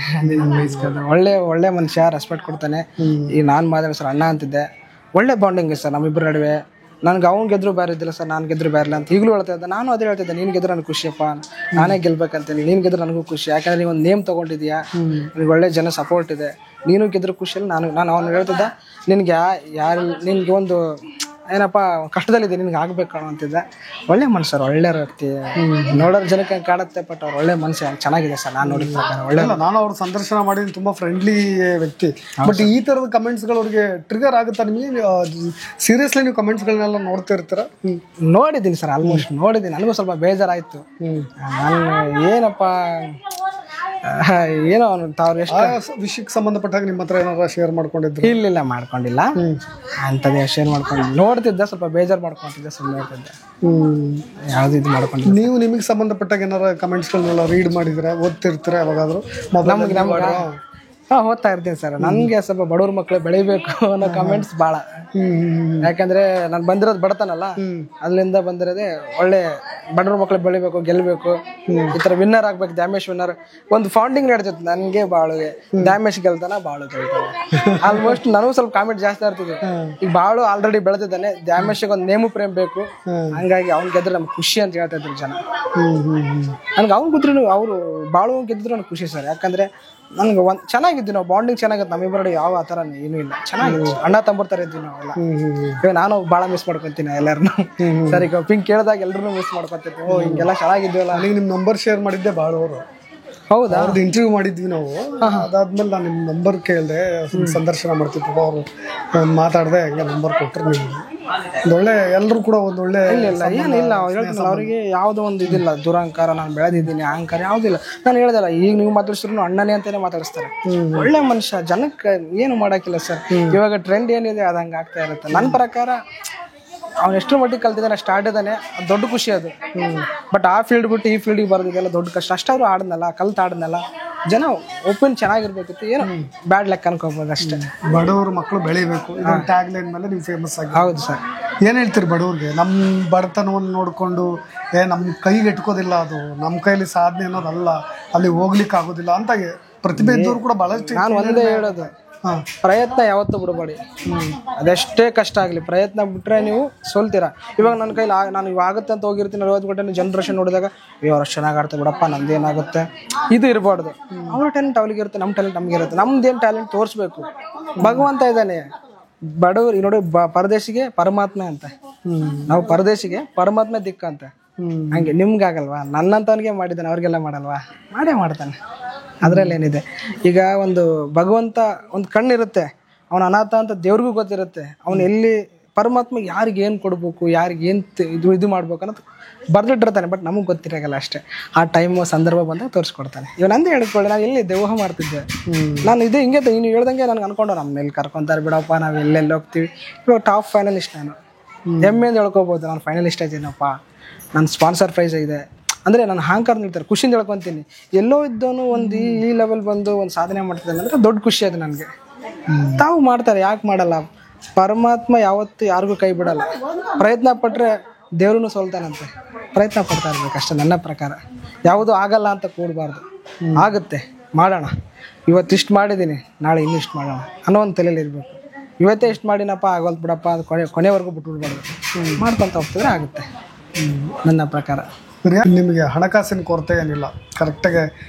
ಒಳ್ಳೆ ಮನುಷ್ಯ, ರೆಸ್ಪೆಕ್ಟ್ ಕೊಡ್ತಾನೆ. ಈಗ ನಾನು ಮಾತಾಡಿ ಸರ್ ಅಣ್ಣ ಅಂತಿದ್ದೆ. ಒಳ್ಳೆ ಬಾಂಡಿಂಗ್ ಸರ್ ನಮ್ಮಿಬ್ಬರ ನಡುವೆ. ನನಗೆ ಅವ್ನು ಗೆದ್ರು ಬೇರೆ ಇದ್ದಿಲ್ಲ ಸರ್, ನಾನು ಗೆದ್ರು ಬೇರೆ ಅಂತ ಈಗಲೂ ಹೇಳ್ತಾ ಇದ್ದೆ. ನಾನು ಅದೇ ಹೇಳ್ತಿದ್ದೆ, ನೀನು ಗೆದ್ರೆ ನನಗೆ ಖುಷಿಯಪ್ಪ, ನಾನೇ ಗೆಲ್ಬೇಕಂತೇಳಿ. ನೀನು ಗೆದ್ರೆ ನನಗೂ ಖುಷಿ, ಯಾಕಂದ್ರೆ ನೀವು ಒಂದು ನೇಮ್ ತೊಗೊಂಡಿದ್ಯಾ, ನಿನಗೆ ಒಳ್ಳೆ ಜನ ಸಪೋರ್ಟ್ ಇದೆ. ನೀನು ಗೆದ್ರು ಖುಷಿಯಲ್ಲಿ ನಾನು ಅವ್ನು ಹೇಳ್ತಿದ್ದೆ, ನಿನಗೆ ನಿನಗೆ ಒಂದು ಏನಪ್ಪ ಕಷ್ಟದಲ್ಲಿದೆ, ನಿನ್ಗೆ ಆಗ್ಬೇಕು ಕಾಣೋ ಅಂತಿದ್ದೆ. ಒಳ್ಳೆ ಮನುಷ್ಯರು, ಒಳ್ಳೆ ವ್ಯಕ್ತಿ. ನೋಡೋರ್ ಜನಕ್ಕೆ ಕಾಣುತ್ತೆ, ಬಟ್ ಅವ್ರು ಒಳ್ಳೆ ಮನುಷ್ಯ ಚೆನ್ನಾಗಿದೆ ಸರ್. ನಾನು ನೋಡಿದ ಪ್ರಕಾರ ಒಳ್ಳೆ. ನಾನು ಅವ್ರ ಸಂದರ್ಶನ ಮಾಡಿ ತುಂಬಾ ಫ್ರೆಂಡ್ಲಿ ವ್ಯಕ್ತಿ. ಬಟ್ ಈ ತರದ ಕಮೆಂಟ್ಸ್ಗಳು ಅವ್ರಿಗೆ ಟ್ರಿಗರ್ ಆಗುತ್ತಾ ನಿಮಗೆ? ಸೀರಿಯಸ್ಲಿ ನೀವು ಕಮೆಂಟ್ಸ್ಗಳನ್ನೆಲ್ಲ ನೋಡ್ತಾ ಇರ್ತೀರಾ? ನೋಡಿದ್ದೀನಿ ಸರ್, ಆಲ್ಮೋಸ್ಟ್ ನೋಡಿದ್ದೀನಿ. ನನಗೂ ಸ್ವಲ್ಪ ಬೇಜಾರಾಯ್ತು. ನಾನು ಏನಪ್ಪ ಏನೋ ಅವ್ರು ಎಷ್ಟು ವಿಷಯಕ್ಕೆ ಸಂಬಂಧಪಟ್ಟಾಗ ನಿಮ್ಮ ಹತ್ರ ಏನಾರ ಶೇರ್ ಮಾಡ್ಕೊಂಡಿದ್ರು? ಇಲ್ಲ ಮಾಡ್ಕೊಂಡಿಲ್ಲ, ಅಂಥದ್ದೇ ಶೇರ್ ಮಾಡ್ಕೊಂಡು ನೋಡ್ತಿದ್ದೆ. ಸ್ವಲ್ಪ ಬೇಜಾರು ಮಾಡ್ಕೊಂತಿದ್ದೆ, ಸುಮ್ಮನೆ ಹೇಳ್ತಿದ್ದೆ. ಯಾವ್ದು ಇದು ಮಾಡ್ಕೊಂಡಿದ್ದೆ. ನೀವು ನಿಮಗೆ ಸಂಬಂಧಪಟ್ಟಾಗ ಏನಾರ ಕಮೆಂಟ್ಸ್ಗಳನ್ನೆಲ್ಲ ರೀಡ್ ಮಾಡಿದ್ರೆ ಓದ್ತಿರ್ತೀರ ಯಾವಾಗಾದ್ರೂ? ನಮ್ಗೆ ಓದ್ತಾ ಇರ್ತೀನಿ ಸರ್. ನನಗೆ ಸ್ವಲ್ಪ ಬಡವ್ರ ಮಕ್ಳು ಬೆಳಿಬೇಕು ಅನ್ನೋ ಕಮೆಂಟ್ಸ್ ಭಾಳ. ಯಾಕಂದ್ರೆ ನಾನು ಬಂದಿರೋದು ಬಡತನಲ್ಲ, ಅಲ್ಲಿಂದ ಬಂದಿರೋದೇ ಒಳ್ಳೆ ಬಡವ್ರ ಮಕ್ಳು ಬೆಳಿಬೇಕು, ಗೆಲ್ಬೇಕು, ಈ ತರ ವಿನ್ನರ್ ಆಗ್ಬೇಕು. ದ್ಯಾಮೇಶ್ ವಿನ್ನರ್ ಒಂದು ಫೌಂಡಿಂಗ್ ನಡ್ತಿತ್ತು ನನಗೆ. ಬಾಳುಗೆ ದ್ಯಾಮೇಶ್ ಗೆಲ್ತಾನ, ಬಾಳು ಗೆಲ್ತಾನೆ. ಆಲ್ಮೋಸ್ಟ್ ನನಗೂ ಸ್ವಲ್ಪ ಕಾಮೆಂಟ್ ಜಾಸ್ತಿ ಆಗ್ತಿದೆ. ಈಗ ಬಾಳು ಆಲ್ರೆಡಿ ಬೆಳೆದಿದ್ದಾನೆ, ದ್ಯಾಮೇಶ್ಗೆ ಒಂದು ನೇಮು ಪ್ರೇಮ್ ಬೇಕು, ಹಂಗಾಗಿ ಅವ್ನು ಗೆದ್ರೆ ನಮ್ಗೆ ಖುಷಿ ಅಂತ ಹೇಳ್ತಾ ಇದ್ರು ಜನ. ನನ್ಗೆ ಅವ್ನು ಗೆದ್ರು, ಅವರು ಬಾಳು ಗೆದ್ರು ನನಗೆ ಖುಷಿ ಸರ್. ಯಾಕಂದ್ರೆ ನನ್ಗೆ ಚೆನ್ನಾಗಿದ್ವಿ ನಾವು, ಬಾಂಡಿಂಗ್ ಚೆನ್ನಾಗಿತ್ತು ನಮ್ಮಿಬ್ಬರು. ಯಾವ ಆ ಥರ ಏನೂ ಇಲ್ಲ, ಚೆನ್ನಾಗಿತ್ತು. ಅಣ್ಣ ತಮ್ಮರ ಥರ ಇದ್ವಿ ನಾವೆಲ್ಲ. ಇವಾಗ ನಾನು ಭಾಳ ಮಿಸ್ ಮಾಡ್ಕೊತೀನಿ ಎಲ್ಲರನ್ನು. ಸರಿ, ಈಗ ಪಿಂಕ್ ಕೇಳಿದಾಗ ಎಲ್ಲರೂ ಮಿಸ್ ಮಾಡ್ಕೊತಿದ್ವಿ. ಓ ಹಿಂಗೆಲ್ಲ ಚೆನ್ನಾಗಿದ್ವಲ್ಲ. ನನಗೆ ನಿಮ್ಮ ನಂಬರ್ ಶೇರ್ ಮಾಡಿದ್ದೆ ಬಾಳು ಅವರು. ಹೌದಾ? ಅವ್ರದ್ದು ಇಂಟರ್ವ್ಯೂ ಮಾಡಿದ್ವಿ ನಾವು. ಅದಾದ್ಮೇಲೆ ನಾನು ನಿಮ್ಮ ನಂಬರ್ ಕೇಳಿದೆ, ಸಂದರ್ಶನ ಮಾಡ್ತಿದ್ವಿ. ಅವರು ಮಾತಾಡಿದೆ, ಹಂಗೆ ನಂಬರ್ ಕೊಟ್ಟರು. ನಿಮ್ಗೆ ಒಂದೊಳ್ಳೆ ಎಲ್ಲರೂ ಕೂಡ ಒಂದೊಳ್ಳೆ ಏನಿಲ್ಲ. ಹೇಳ್ತಿಲ್ಲ ಅವ್ರಿಗೆ ಯಾವುದೋ ಒಂದು ಇದಿಲ್ಲ, ದುರಹಂಕಾರ, ನಾನು ಬೆಳೆದಿದ್ದೀನಿ ಅಹಂಕಾರ ಯಾವುದಿಲ್ಲ. ನಾನು ಹೇಳ್ದಲ್ಲ, ಈಗ ನೀವು ಮಾತಾಡಿಸಿದ್ರು ಅಣ್ಣನೇ ಅಂತಾನೆ ಮಾತಾಡಿಸ್ತಾರೆ. ಒಳ್ಳೆ ಮನುಷ್ಯ, ಜನಕ್ಕೆ ಏನು ಮಾಡೋಕ್ಕಿಲ್ಲ ಸರ್. ಇವಾಗ ಟ್ರೆಂಡ್ ಏನಿದೆ ಅದು ಹಂಗೆ ಆಗ್ತಾ ಇರುತ್ತೆ. ನನ್ನ ಪ್ರಕಾರ ಅವ್ನು ಎಷ್ಟು ಮಟ್ಟಿಗೆ ಕಲ್ತಿದ್ದಾನೆ, ಸ್ಟಾರ್ಟ್ ಇದ್ದಾನೆ, ದೊಡ್ಡ ಖುಷಿ ಅದು. ಬಟ್ ಆ ಫೀಲ್ಡ್ ಬಿಟ್ಟು ಈ ಫೀಲ್ಡಿಗೆ ಬರೋದಿದೆಲ್ಲ ದೊಡ್ಡ ಕಷ್ಟ. ಅಷ್ಟಾದ್ರೂ ಆಡಿದ್ನಲ್ಲ, ಆಡಿದ್ನಲ್ಲ, ಜನ ಒಪಿನ್ ಚೆನ್ನಾಗಿರ್ಬೇಕಿತ್ತು. ಏನೋ ಬ್ಯಾಡ್ ಲೆಕ್ಕ ಅನ್ಕೋಬೋದು ಅಷ್ಟೇ. ಬಡವರು ಮಕ್ಕಳು ಬೆಳಿಬೇಕು, ಇದೊಂದು ಟ್ಯಾಗ್ ಲೈನ್ ಮೇಲೆ ನೀವು ಫೇಮಸ್ ಆಗಿ. ಹೌದು ಸರ್. ಏನು ಹೇಳ್ತೀರಿ ಬಡವ್ರಿಗೆ? ನಮ್ಮ ಬಡತನವನ್ನು ನೋಡಿಕೊಂಡು ನಮ್ಮ ಕೈಗೆ ಇಟ್ಕೋದಿಲ್ಲ, ಅದು ನಮ್ಮ ಕೈಲಿ ಸಾಧನೆ ಅನ್ನೋದಲ್ಲ, ಅಲ್ಲಿ ಹೋಗ್ಲಿಕ್ಕೆ ಆಗೋದಿಲ್ಲ ಅಂತ ಪ್ರತಿಭೆ ಇದ್ದವರು ಕೂಡ ಬಹಳಷ್ಟು. ನಾನು ಒಂದೇ ಹೇಳೋದು, ಪ್ರಯತ್ನ ಯಾವತ್ತೂ ಬಿಡಬೇಡಿ. ಅದೆಷ್ಟೇ ಕಷ್ಟ ಆಗಲಿ, ಪ್ರಯತ್ನ ಬಿಟ್ಟರೆ ನೀವು ಸೋಲ್ತೀರಾ. ಇವಾಗ ನನ್ನ ಕೈಲಿ ನಾನು ಇವಾಗ ಆಗುತ್ತೆ ಅಂತ ಹೋಗಿರ್ತೀನಿ, 40 ಗಂಟೆ ಜನರೇಷನ್ ನೋಡಿದಾಗ ಅಷ್ಟು ಚೆನ್ನಾಗಿ ಆಡ್ತಾ ಬಿಡಪ್ಪ, ನಮ್ದೇನಾಗುತ್ತೆ ಇದು ಇರಬಾರ್ದು. ಅವ್ರ ಟ್ಯಾಲೆಂಟ್ ಅವ್ರಿಗೆ ಇರುತ್ತೆ, ನಮ್ಮ ಟ್ಯಾಲೆಂಟ್ ನಮ್ಗೆ ಇರುತ್ತೆ. ನಮ್ದೇನು ಟ್ಯಾಲೆಂಟ್ ತೋರಿಸ್ಬೇಕು. ಭಗವಂತ ಇದ್ದಾನೆ. ಬಡವರು ಈಗ ನೋಡಿ, ಪರದೇಶಿಗೆ ಪರಮಾತ್ಮ ಅಂತ. ನಾವು ಪರದೇಶಿಗೆ ಪರಮಾತ್ಮ ದಿಕ್ಕ ಅಂತ. ಹಂಗೆ ನಿಮ್ಗೆ ಆಗಲ್ವಾ? ನನ್ನಂತವನಿಗೆ ಮಾಡಿದ್ದಾನೆ, ಅವ್ರಿಗೆಲ್ಲ ಮಾಡಲ್ವಾ? ಮಾಡೇ ಮಾಡ್ತಾನೆ. ಅದರಲ್ಲಿ ಏನಿದೆ? ಈಗ ಒಂದು ಭಗವಂತ ಒಂದು ಕಣ್ಣಿರುತ್ತೆ, ಅವನ ಅನಾಥ ಅಂತ ದೇವ್ರಿಗೂ ಗೊತ್ತಿರುತ್ತೆ. ಅವನು ಎಲ್ಲಿ ಪರಮಾತ್ಮ ಯಾರಿಗೆ ಏನು ಕೊಡ್ಬೇಕು, ಯಾರಿಗೆ ಏನು ಇದು ಮಾಡ್ಬೇಕು ಅನ್ನೋದು ಬರ್ದಿಟ್ಟಿರ್ತಾನೆ. ಬಟ್ ನಮಗೆ ಗೊತ್ತಿರಾಗಲ್ಲ ಅಷ್ಟೇ. ಆ ಟೈಮು ಸಂದರ್ಭ ಬಂದಾಗ ತೋರಿಸ್ಕೊಡ್ತಾನೆ. ಇವಾಗ ನಂದೇ ಹೇಳ್ಕೊಳ್ಳಿ, ನಾನು ಎಲ್ಲಿ ದೇವಹ ಮಾಡ್ತಿದ್ದೆ, ನಾನು ಇದು ಹಿಂಗೆ ನೀನು ಹೇಳ್ದಂಗೆ ನನಗೆ ಅನ್ಕೊಂಡು ನಮ್ಮ ಎಲ್ಲಿ ಕರ್ಕೊತಾರೆ ಬಿಡಪ್ಪ, ನಾವು ಎಲ್ಲೆಲ್ಲಿ ಹೋಗ್ತೀವಿ. ಇವಾಗ ಟಾಪ್ ಫೈನಲಿಸ್ಟ್ ನಾನು, ಹೆಮ್ಮೆಯಿಂದ ಹೇಳ್ಕೊಬೋದು, ನಾನು ಫೈನಲಿಸ್ಟ್ ಇದ್ದೀನಪ್ಪ, ನನ್ನ ಸ್ಪಾನ್ಸರ್ ಪ್ರೈಸ್ ಇದೆ ಅಂದರೆ ನಾನು ಅಹಂಕಾರ ನಿಲ್ತಾರೆ, ಖುಷಿಯಿಂದ ಹೇಳ್ಕೊತೀನಿ. ಎಲ್ಲೋ ಇದ್ದವನು ಒಂದು ಈ ಲೆವೆಲ್ ಬಂದು ಒಂದು ಸಾಧನೆ ಮಾಡ್ತಿದ್ದಾನೆ ಅಂದರೆ ದೊಡ್ಡ ಖುಷಿ ಅದು ನನಗೆ. ತಾವು ಮಾಡ್ತಾರೆ, ಯಾಕೆ ಮಾಡಲ್ಲ? ಪರಮಾತ್ಮ ಯಾವತ್ತೂ ಯಾರಿಗೂ ಕೈ ಬಿಡಲ್ಲ. ಪ್ರಯತ್ನ ಪಟ್ಟರೆ ದೇವ್ರೂ ಸೋಲ್ತಾನಂತೆ. ಪ್ರಯತ್ನ ಪಡ್ತಾ ಇರ್ಬೇಕು ಅಷ್ಟೇ ನನ್ನ ಪ್ರಕಾರ. ಯಾವುದೂ ಆಗಲ್ಲ ಅಂತ ಕೂಡಬಾರ್ದು. ಆಗುತ್ತೆ, ಮಾಡೋಣ. ಇವತ್ತಿಷ್ಟು ಮಾಡಿದ್ದೀನಿ, ನಾಳೆ ಇನ್ನಿಷ್ಟು ಮಾಡೋಣ ಅನ್ನೋ ಒಂದು ತಲೆಯಲ್ಲಿ ಇರಬೇಕು. ಇವತ್ತೇ ಇಷ್ಟು ಮಾಡಿನಪ್ಪ, ಆಗೋಲ್ತು ಬಿಡಪ್ಪ, ಅದು ಕೊನೆವರೆಗೂ ಬಿಟ್ಬಿಡ್ಬಾರ್ದು. ಮಾಡ್ಕೊತ ಹೋಗ್ತಿದ್ರೆ ಆಗುತ್ತೆ ನನ್ನ ಪ್ರಕಾರ. ನಿಮಗೆ ಹಣಕಾಸಿನ ಕೊರತೆ ಏನಿಲ್ಲ, ಕರೆಕ್ಟಾಗಿ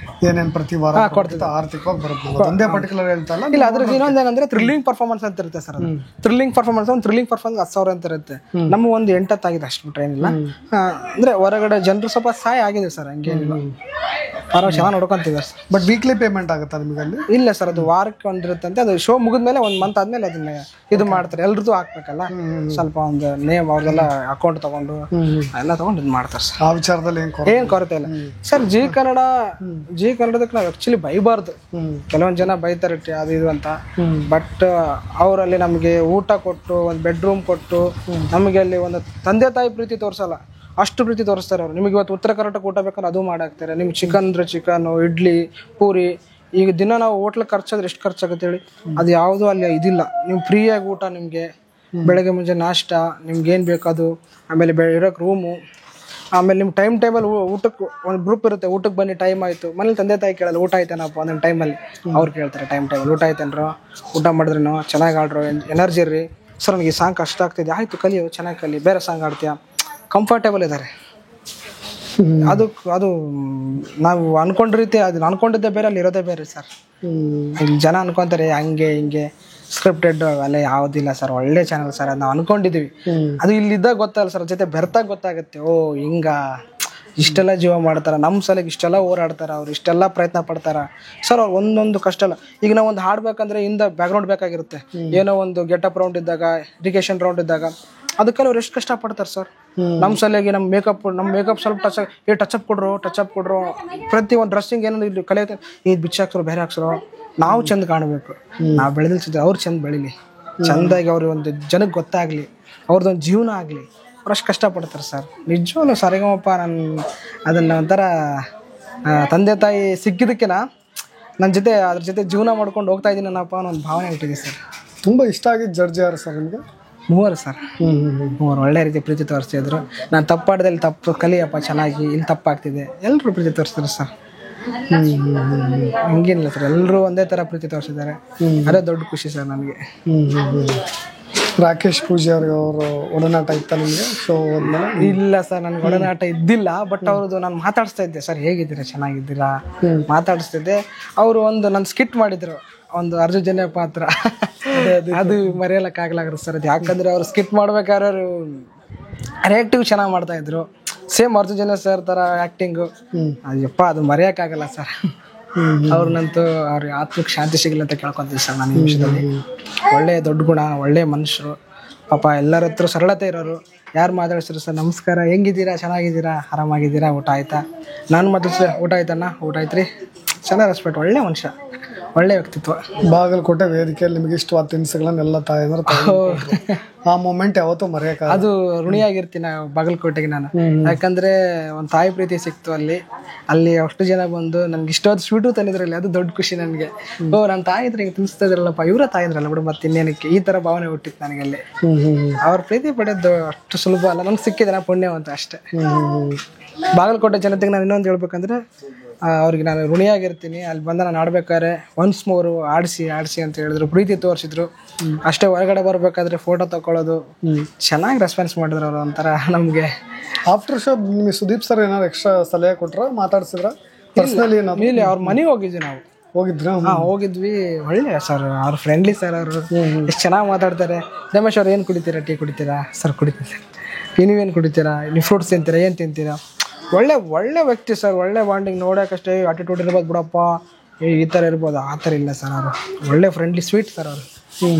ಏನೇನು ಪ್ರತಿ ವಾರ ಕೊಡ್ತಿದ್ದ ಆರ್ಥಿಕವಾಗಿ ಬರುತ್ತೆ. ಒಂದೇ ಪರ್ಟಿಕ್ಯುಲರ್ ಹೇಳ್ತಲ್ಲ. ಇಲ್ಲ, ಅದ್ರದ್ದು ಇನ್ನೊಂದೇನಂದ್ರೆ ಥ್ರಿಲ್ಲಿಂಗ್ ಪರ್ಫಾರ್ಮೆನ್ಸ್ ಅಂತ ಇರುತ್ತೆ ಸರ್. ಅದು ಥ್ರಿಲ್ಲಿಂಗ್ ಪರ್ಫಾರ್ಮೆನ್ಸ್, ಒಂದು ಥ್ರಿಲ್ಲಿಂಗ್ ಪರ್ಫಾರ್ಮೆನ್ಸ್ 10,000 ಅಂತ ಇರುತ್ತೆ. ನಮ್ಮ ಒಂದು 8 ಆಗಿದೆ, ಅಷ್ಟು ಬಿಟ್ರೆ ಏನಿಲ್ಲ. ಅಂದ್ರೆ ಹೊರಗಡೆ ಜನರು ಸ್ವಲ್ಪ ಸಹಾಯ ಆಗಿದೆ ಸರ್, ಹಂಗೇನಿಲ್ಲ. ಚೆನ್ನಾಗಿ ನೋಡ್ಕೊಂತಿದ್ದಾರೆ ಸರ್. ಬಟ್ ವೀಕ್ಲಿ ಪೇಮೆಂಟ್ ಆಗುತ್ತಾ ನಿಮಗೆ ಅಲ್ಲಿ? ಇಲ್ಲ ಸರ್, ಅದು ವಾರಕ್ಕೆ ಒಂದಿರುತ್ತಂತೆ. ಅದು ಶೋ ಮುಗಿದ್ಮೇಲೆ 1 ಮಂತ್ ಆದ್ಮೇಲೆ ಅದನ್ನ ಇದು ಮಾಡ್ತಾರೆ. ಎಲ್ರದ್ದು ಹಾಕ್ಬೇಕಲ್ಲ, ಸ್ವಲ್ಪ ಒಂದು ನೇಮ್ ಅವ್ರದೆಲ್ಲ ಅಕೌಂಟ್ ತಗೊಂಡು ಎಲ್ಲ ತಗೊಂಡು ಇದು ಮಾಡ್ತಾರೆ ಸರ್. ಆ ವಿಚಾರದಲ್ಲಿ ಏನ್ ಕೊರತೆ ಇಲ್ಲ ಸರ್. ಜಿ ಕನ್ನಡದಕ್ಕೆ ನಾವು ಆಕ್ಚುಲಿ ಬೈಬಾರ್ದು. ಕೆಲವೊಂದು ಜನ ಬೈತಾರೆ ಅದು ಇದು ಅಂತ. ಬಟ್ ಅವರಲ್ಲಿ ನಮಗೆ ಊಟ ಕೊಟ್ಟು, ಒಂದು ಬೆಡ್ರೂಮ್ ಕೊಟ್ಟು, ನಮಗೆ ಅಲ್ಲಿ ಒಂದು ತಂದೆ ತಾಯಿ ಪ್ರೀತಿ ತೋರಿಸಲ್ಲ, ಅಷ್ಟು ಪ್ರೀತಿ ತೋರಿಸ್ತಾರೆ ಅವರು. ನಿಮಗೆ ಇವತ್ತು ಉತ್ತರ ಕರ್ನಾಟಕ ಊಟ ಬೇಕಾದ್ರೆ ಅದು ಮಾಡಾಕ್ತಾರೆ. ನಿಮ್ಗೆ ಚಿಕನ್ ಅಂದ್ರೆ ಚಿಕನ್ನು, ಇಡ್ಲಿ, ಪೂರಿ ಈಗ ದಿನ ನಾವು ಹೋಟ್ಲಿಗೆ ಖರ್ಚಾದ್ರೆ ಎಷ್ಟು ಖರ್ಚಾಗುತ್ತೆ ಹೇಳಿ, ಅದು ಯಾವುದೂ ಅಲ್ಲಿ ಇದಿಲ್ಲ. ನೀವು ಫ್ರೀಯಾಗಿ ಊಟ, ನಿಮಗೆ ಬೆಳಗ್ಗೆ ಮುಂಚೆ ನಾಷ್ಟ, ನಿಮ್ಗೆ ಏನು ಬೇಕದು, ಆಮೇಲೆ ಇರೋಕ್ಕೆ ರೂಮು, ಆಮೇಲೆ ನಿಮ್ಮ ಟೈಮಲ್ಲಿ ಊಟಕ್ಕೆ ಒಂದು ಗ್ರೂಪ್ ಇರುತ್ತೆ, ಊಟಕ್ಕೆ ಬನ್ನಿ ಟೈಮ್ ಆಯಿತು. ಮನೇಲಿ ತಂದೆ ತಾಯಿ ಕೇಳಲ್ಲ ಊಟ ಆಯ್ತೇನಪ್ಪ ಒಂದೊಂದು ಟೈಮಲ್ಲಿ, ಅವ್ರು ಕೇಳ್ತಾರೆ ಟೈಮಲ್ಲಿ ಊಟ ಆಯ್ತೇನ್ರೋ, ಊಟ ಮಾಡಿದ್ರೇನೋ, ಚೆನ್ನಾಗಿ ಆಡ್ರೋ, ಎನರ್ಜಿ ಇರ್ರಿ ಸರ್, ನನಗೆ ಈ ಸಾಂಗ್ ಕಷ್ಟ ಆಗ್ತಿದೆ, ಆಯಿತು ಕಲಿಯೋ, ಚೆನ್ನಾಗಿ ಕಲಿ, ಬೇರೆ ಸಾಂಗ್ ಆಡ್ತೀಯಾ, ಕಂಫರ್ಟೇಬಲ್ ಇದ್ದಾರೆ. ಅದು ನಾವು ಅನ್ಕೊಂಡ ರೀತಿ, ಅದು ಅನ್ಕೊಂಡಿದ್ದೆ ಬೇರೆ, ಅಲ್ಲಿ ಇರೋದೇ ಬೇರೆ ಸರ್. ಇಲ್ಲಿ ಜನ ಅನ್ಕೊಂತಾರೆ ಹಂಗೆ ಹಿಂಗೆ ಸ್ಕ್ರಿಪ್ಟೆಡ್ ಅಲ್ಲ, ಯಾವುದಿಲ್ಲ ಸರ್, ಒಳ್ಳೆ ಚಾನಲ್ ಸರ್, ಅದು ನಾವು ಅನ್ಕೊಂಡಿದೀವಿ. ಅದು ಇಲ್ಲಿದ್ದಾಗ ಗೊತ್ತಲ್ಲ ಸರ್, ಜೊತೆ ಬೆರ್ತಾಗ ಗೊತ್ತಾಗುತ್ತೆ, ಓ ಹಿಂಗ ಇಷ್ಟೆಲ್ಲ ಜೀವ ಮಾಡ್ತಾರ, ನಮ್ಮ ಸಲಕ್ಕೆ ಇಷ್ಟೆಲ್ಲ ಹೋರಾಡ್ತಾರ, ಅವ್ರು ಇಷ್ಟೆಲ್ಲ ಪ್ರಯತ್ನ ಪಡ್ತಾರ ಸರ್. ಅವ್ರು ಒಂದೊಂದು ಕಷ್ಟ ಇಲ್ಲ. ಈಗ ನಾವು ಒಂದು ಹಾಡ್ಬೇಕಂದ್ರೆ ಇಂದ ಬ್ಯಾಕ್ಗ್ರೌಂಡ್ ಬೇಕಾಗಿರುತ್ತೆ, ಏನೋ ಒಂದು ಗೆಟಪ್ ರೌಂಡ್ ಇದ್ದಾಗ, ಎಜುಕೇಶನ್ ರೌಂಡ್ ಇದ್ದಾಗ, ಅದಕ್ಕೆಲ್ಲ ಅವ್ರು ಎಷ್ಟು ಕಷ್ಟಪಡ್ತಾರೆ ಸರ್. ನಮ್ಮ ಸಲಗೆ ನಮ್ಮ ಮೇಕಪ್ ಸ್ವಲ್ಪ ಟಚಪ್ ಕೊಡ್ರು, ಪ್ರತಿ ಒಂದು ಡ್ರೆಸ್ಸಿಂಗ್ ಏನೋ ಇಲ್ಲಿ ಕಲಿಯೋಕೆ ಇದು ಬಿಚ್ಚಿ ಹಾಕ್ಸರೋ, ಬೇರೆ ಹಾಕ್ಸರೋ, ನಾವು ಚಂದ ಕಾಣಬೇಕು, ನಾವು ಬೆಳೆದಿಲ್ಸಿದ್ರೆ ಅವ್ರು ಚಂದ ಬೆಳೀಲಿ, ಚಂದಾಗಿ ಅವ್ರ ಒಂದು ಜನಕ್ಕೆ ಗೊತ್ತಾಗಲಿ, ಅವ್ರದ್ದೊಂದು ಜೀವನ ಆಗಲಿ, ಅವ್ರು ಅಷ್ಟು ಕಷ್ಟಪಡ್ತಾರೆ ಸರ್. ನಿಜವಾಗ್ಲೂ ಸರಿಗಮಪ್ಪ, ಅದನ್ನು ಒಂಥರ ತಂದೆ ತಾಯಿ ಸಿಕ್ಕಿದ್ದಕ್ಕೆ ನನ್ನ ಜೊತೆ ಅದ್ರ ಜೊತೆ ಜೀವನ ಮಾಡ್ಕೊಂಡು ಹೋಗ್ತಾ ಇದ್ದೀನಿ ನನ್ನಪ್ಪ ಅನ್ನೋ ಒಂದು ಭಾವನೆ ಹುಟ್ಟಿದೆ ಸರ್. ತುಂಬ ಇಷ್ಟ ಆಗಿದ್ದು ಜಡ್ಜ್ ಯಾರು ಸರ್ ನಿಮಗೆ? 3 ಸರ್. 3 ಒಳ್ಳೆ ರೀತಿ ಪ್ರೀತಿ ತೋರಿಸ್ತಿದ್ರು. ನಾನು ತಪ್ಪಾಡ್ದಲ್ಲಿ ತಪ್ಪು ಕಲಿಯಪ್ಪ ಚೆನ್ನಾಗಿ, ಇಲ್ಲಿ ತಪ್ಪಾಗ್ತಿದೆ, ಎಲ್ಲರೂ ಪ್ರೀತಿ ತೋರಿಸ್ತಾರೆ ಸರ್. ಹಂಗೇನಿಲ್ಲ ಸರ್, ಎಲ್ಲರೂ ಒಂದೇ ಥರ ಪ್ರೀತಿ ತೋರಿಸಿದ್ದಾರೆ, ಅದೇ ದೊಡ್ಡ ಖುಷಿ ಸರ್ ನನಗೆ. ರಾಕೇಶ್ ಪೂಜಾರಿ ಅವರು ಒಡನಾಟ ಇತ್ತ ನಿಮಗೆ ಶೋ ಹೋದ್ಮೇಲೆ? ಇಲ್ಲ ಸರ್, ನನಗೆ ಒಡನಾಟ ಇದ್ದಿಲ್ಲ, ಬಟ್ ಅವ್ರದ್ದು ನಾನು ಮಾತಾಡಿಸ್ತಾ ಇದ್ದೆ, ಸರ್ ಹೇಗಿದ್ದೀರಾ, ಚೆನ್ನಾಗಿದ್ದೀರಾ ಮಾತಾಡಿಸ್ತಿದ್ದೆ. ಅವರು ಒಂದು ನನ್ನ ಸ್ಕಿಟ್ ಮಾಡಿದ್ರು, ಒಂದು ಅರ್ಜುನ್ ಪಾತ್ರ, ಅದು ಮರೆಯಲಕ್ಕಾಗಲಾಗ್ರ ಸರ್. ಅದು ಯಾಕಂದ್ರೆ ಅವ್ರು ಸ್ಕಿಟ್ ಮಾಡ್ಬೇಕಾದ್ರೆ ಅವರು ರಿಯಾಕ್ಟಿವ್ ಚೆನ್ನಾಗಿ ಮಾಡ್ತಾ ಇದ್ರು, ಸೇಮ್ ಅರ್ಜುನ್ ಸರ್ ಥರ ಆ್ಯಕ್ಟಿಂಗು. ಅಯ್ಯಪ್ಪ, ಅದು ಮರೆಯೋಕ್ಕಾಗಲ್ಲ ಸರ್. ಅವ್ರನ್ನಂತೂ ಅವ್ರ ಆತ್ಮಕ್ಕೆ ಶಾಂತಿ ಸಿಗಲಿ ಅಂತ ಕೇಳ್ಕೊತೀವಿ ಸರ್ ನಾನು ಈ ವಿಷಯದಲ್ಲಿ. ಒಳ್ಳೆಯ ದೊಡ್ಡ ಗುಣ, ಒಳ್ಳೆಯ ಮನುಷ್ಯರು, ಪಾಪ ಎಲ್ಲರ ಹತ್ರ ಸರಳತೆ ಇರೋರು. ಯಾರು ಮಾತಾಡ್ಸಿದ್ರು ಸರ್ ನಮಸ್ಕಾರ, ಹೆಂಗಿದ್ದೀರಾ, ಚೆನ್ನಾಗಿದ್ದೀರಾ, ಆರಾಮಾಗಿದ್ದೀರಾ, ಊಟ ಆಯ್ತಾ, ನಾನು ಮಾತಾಡ್ಸಿದೆ ಊಟ ಆಯ್ತಣ್ಣ, ಊಟ ಆಯ್ತು ರೀ, ಚೆನ್ನಾಗಿ ರೆಸ್ಪೆಕ್ಟ್, ಒಳ್ಳೆ ಮನುಷ್ಯ, ಒಳ್ಳೆ ವ್ಯಕ್ತಿತ್ವ. ಬಾಗಲಕೋಟೆ ವೇದಿಕೆಯಲ್ಲಿ ನಿಮಗೆ ಇಷ್ಟವಾದ ತಿನಿಸುಗಳನ್ನೆಲ್ಲ ತಾಯಂದ್ರೆ ಆ ಮೂಮೆಂಟ್ ಯಾವತ್ತೂ ಮರೆಯಕ, ಅದು ಋಣಿಯಾಗಿರ್ತೀನಿ ಬಾಗಲಕೋಟೆಗೆ ನಾನು. ಯಾಕಂದ್ರೆ ಒಂದು ತಾಯಿ ಪ್ರೀತಿ ಸಿಕ್ತು ಅಲ್ಲಿ ಅಷ್ಟು ಜನ ಬಂದು ನನ್ಗೆ ಇಷ್ಟವಾದ ಸ್ವೀಟು ತಂದಿದ್ರಲ್ಲಿ, ಅದು ದೊಡ್ಡ ಖುಷಿ ನನಗೆ. ಓ, ನನ್ನ ತಾಯಿ ಇದ್ರೆ ಹಿಂಗೆ ತಿನ್ನಿಸ್ತಾ ಇದ್ರಲ್ಲಪ್ಪ, ಇವರ ತಾಯಿ ಇದ್ರಲ್ಲ ಬಿಡು, ಮತ್ತೆ ಇನ್ನೇನಕ್ಕೆ, ಈ ಥರ ಭಾವನೆ ಹುಟ್ಟಿತ್ತು ನನಗೆ ಅಲ್ಲಿ. ಅವ್ರ ಪ್ರೀತಿ ಪಡೆಯೋದು ಅಷ್ಟು ಸುಲಭ ಅಲ್ಲ, ನನ್ಗೆ ಸಿಕ್ಕಿದೆ ನಾ ಪುಣ್ಯವಂತ ಅಷ್ಟೇ. ಬಾಗಲಕೋಟೆ ಜನತೆಗೆ ನಾನು ಇನ್ನೊಂದು ಹೇಳ್ಬೇಕಂದ್ರೆ, ಅವ್ರಿಗೆ ನಾನು ಋಣಿಯಾಗಿರ್ತೀನಿ. ಅಲ್ಲಿ ಬಂದ ನಾನು ಆಡ್ಬೇಕಾದ್ರೆ ಒನ್ಸ್ ಮೋರು ಆಡಿಸಿ ಅಂತ ಹೇಳಿದ್ರು, ಪ್ರೀತಿ ತೋರಿಸಿದ್ರು ಅಷ್ಟೇ. ಹೊರಗಡೆ ಬರ್ಬೇಕಾದ್ರೆ ಫೋಟೋ ತಗೊಳ್ಳೋದು, ಚೆನ್ನಾಗಿ ರೆಸ್ಪಾನ್ಸ್ ಮಾಡಿದ್ರು ಅವರು. ಒಂಥರ ನಮಗೆ ಆಫ್ಟರ್ ಶೋ ನಿಮಗೆ ಸುದೀಪ್ ಸರ್ ಏನಾದ್ರು ಎಕ್ಸ್ಟ್ರಾ ಸಲಹೆ ಕೊಟ್ರ, ಮಾತಾಡ್ಸಿದ್ರ ಪರ್ಸನಲಿ? ಮೇಲೆ ಅವ್ರ ಮನೆಗೆ ಹೋಗಿದ್ವಿ ನಾವು. ಹೋಗಿದ್ರ? ಹೋಗಿದ್ವಿ. ಒಳ್ಳೆ ಸರ್, ಅವ್ರು ಫ್ರೆಂಡ್ಲಿ ಸರ್, ಅವರು ಎಷ್ಟು ಚೆನ್ನಾಗಿ ಮಾತಾಡ್ತಾರೆ. ರಮೇಶ್ ಅವ್ರು ಏನು ಕುಡಿತೀರಾ, ಟೀ ಕುಡಿತೀರಾ ಸರ್? ಕುಡಿತೀನಿ. ನೀವೇನು ಕುಡಿತೀರಾ, ನೀವು ಫ್ರೂಟ್ಸ್ ತಿಂತೀರಾ, ಏನು ತಿಂತೀರಾ? ಒಳ್ಳೆ ವ್ಯಕ್ತಿ ಸರ್, ಒಳ್ಳೆ ಬಾಂಡಿಂಗ್. ನೋಡೋಕ್ಕಷ್ಟೇ ಆಟಿಟ್ಯೂಡ್ ಇರ್ಬೋದು ಬಿಡಪ್ಪ, ಈ ಥರ ಇರ್ಬೋದು, ಆ ಥರ ಇಲ್ಲ ಸರ್. ಅವರು ಒಳ್ಳೆ ಫ್ರೆಂಡ್ಲಿ ಸ್ವೀಟ್ ಸರ್ ಅವರು.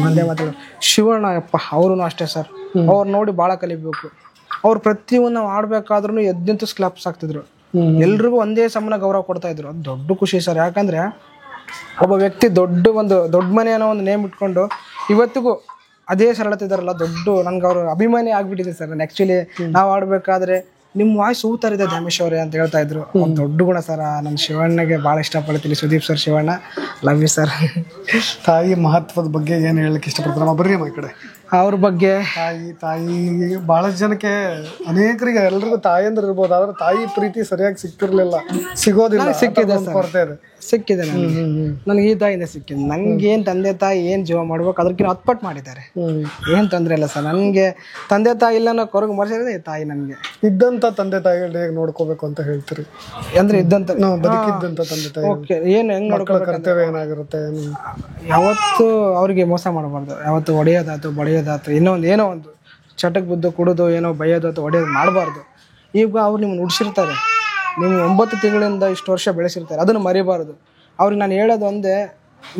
ಒಂದೇ ಮಾತಾಡೋದು. ಶಿವಣ್ಣ ಅಪ್ಪ, ಅವರು ಅಷ್ಟೇ ಸರ್, ಅವ್ರು ನೋಡಿ ಭಾಳ ಕಲಿಬೇಕು. ಅವ್ರು ಪ್ರತಿಯೊಂದು ನಾವು ಆಡ್ಬೇಕಾದ್ರೂ ಎದ್ದಿಂತು ಕ್ಲಾಪ್ಸ್ ಆಗ್ತಿದ್ರು, ಎಲ್ರಿಗೂ ಒಂದೇ ಸಮಾನ ಗೌರವ ಕೊಡ್ತಾ ಇದ್ರು. ಅದು ದೊಡ್ಡ ಖುಷಿ ಸರ್. ಯಾಕಂದರೆ ಒಬ್ಬ ವ್ಯಕ್ತಿ ದೊಡ್ಡ ಮನೆ ಅನ್ನೋ ಒಂದು ನೇಮ್ ಇಟ್ಕೊಂಡು ಇವತ್ತಿಗೂ ಅದೇ ಸರಳತೆ ಇದಾರಲ್ಲ, ನನ್ಗೆ ಅವರು ಅಭಿಮಾನಿ ಆಗ್ಬಿಟ್ಟಿದೆ ಸರ್. ನಾನು ಆ್ಯಕ್ಚುಲಿ ನಾವು ಆಡ್ಬೇಕಾದ್ರೆ ನಿಮ್ಮ ವಾಯ್ಸ್ ಊತಾರಿದೆ ಧ್ಯಾಮೇಶ್ ಅವರೇ ಅಂತ ಹೇಳ್ತಾ ಇದ್ರು. ಒಂದು ದೊಡ್ಡ ಗುಣ ಸರ್. ನಾನು ಶಿವಣ್ಣಗೆ ಭಾಳ ಇಷ್ಟಪಡ್ತೀನಿ, Sudeep sir, Shivanna, love you sir. ತಾಯಿ ಮಹತ್ವದ ಬಗ್ಗೆ ಏನು ಹೇಳಕ್ಕೆ ಇಷ್ಟಪಡ್ತಾರೆ? ಬರ್ರಿ ಈ ಕಡೆ. ಅವ್ರ ಬಗ್ಗೆ ತಾಯಿ ಬಹಳಷ್ಟು ಜನಕ್ಕೆ, ಅನೇಕರಿಗೆ, ಎಲ್ರಿಗೂ ತಾಯಿ ಅಂದ್ರೆ ಇರ್ಬೋದು, ಆದ್ರೆ ತಾಯಿ ಪ್ರೀತಿ ಸರಿಯಾಗಿ ಸಿಕ್ತಿರ್ಲಿಲ್ಲ, ಸಿಗೋದಿಲ್ಲ. ಸಿಕ್ಕಿದೆ ಕೊರತೆ ಇದೆ. ಸಿಕ್ಕಿದೆ ನನಗೆ ಈ ತಾಯಿಯಿಂದ ಸಿಕ್ಕಿದೆ. ನನಗೇನು ತಂದೆ ತಾಯಿ ಏನು ಜೀವ ಮಾಡ್ಬೇಕು ಅದಕ್ಕಿಂತ ಹತ್ಪಟ್ಟು ಮಾಡಿದ್ದಾರೆ. ಏನು ತೊಂದರೆ ಇಲ್ಲ ಸರ್. ನನಗೆ ತಂದೆ ತಾಯಿ ಇಲ್ಲ ಅನ್ನೋ ಕೊರಗು ಮರೆಸಿದ್ರೆ ತಾಯಿ. ನನಗೆ ಇದ್ದಂಥ ತಂದೆ ತಾಯಿಗಳನ್ನ ಹೇಗೆ ನೋಡ್ಕೋಬೇಕು ಅಂತ ಹೇಳ್ತೀರಿ? ಅಂದ್ರೆ ಇದ್ದಂಥ ಬದುಕಿದ್ದಂಥ ತಂದೆ ತಾಯಿ ಓಕೆ, ಏನು ಹೆಂಗೆ ನೋಡ್ಕೋಬೇಕು, ಕರ್ತವ್ಯ ಏನಾಗಿರುತ್ತೆ? ಯಾವತ್ತು ಅವ್ರಿಗೆ ಮೋಸ ಮಾಡಬಾರ್ದು, ಯಾವತ್ತು ಹೊಡೆಯೋದಾಯ್ತು ಬಡಿಯೋದಾಯ್ತು, ಏನೋ ಒಂದು ಚಟಕ್ಕೆ ಬುದ್ದು ಕುಡಿದು ಏನೋ ಬೈಯೋದಾಯ್ತು ಹೊಡೆಯೋದು ಮಾಡಬಾರ್ದು. ಈಗ ಅವ್ರು ನಿಮ್ಮನ್ನು ಉಡ್ಸಿರ್ತಾರೆ, ನೀವು 9 ತಿಂಗಳಿಂದ ಇಷ್ಟು ವರ್ಷ ಬೆಳೆಸಿರ್ತಾರೆ, ಅದನ್ನು ಮರಿಬಾರ್ದು. ಅವ್ರಿಗೆ ನಾನು ಹೇಳೋದು ಒಂದೇ,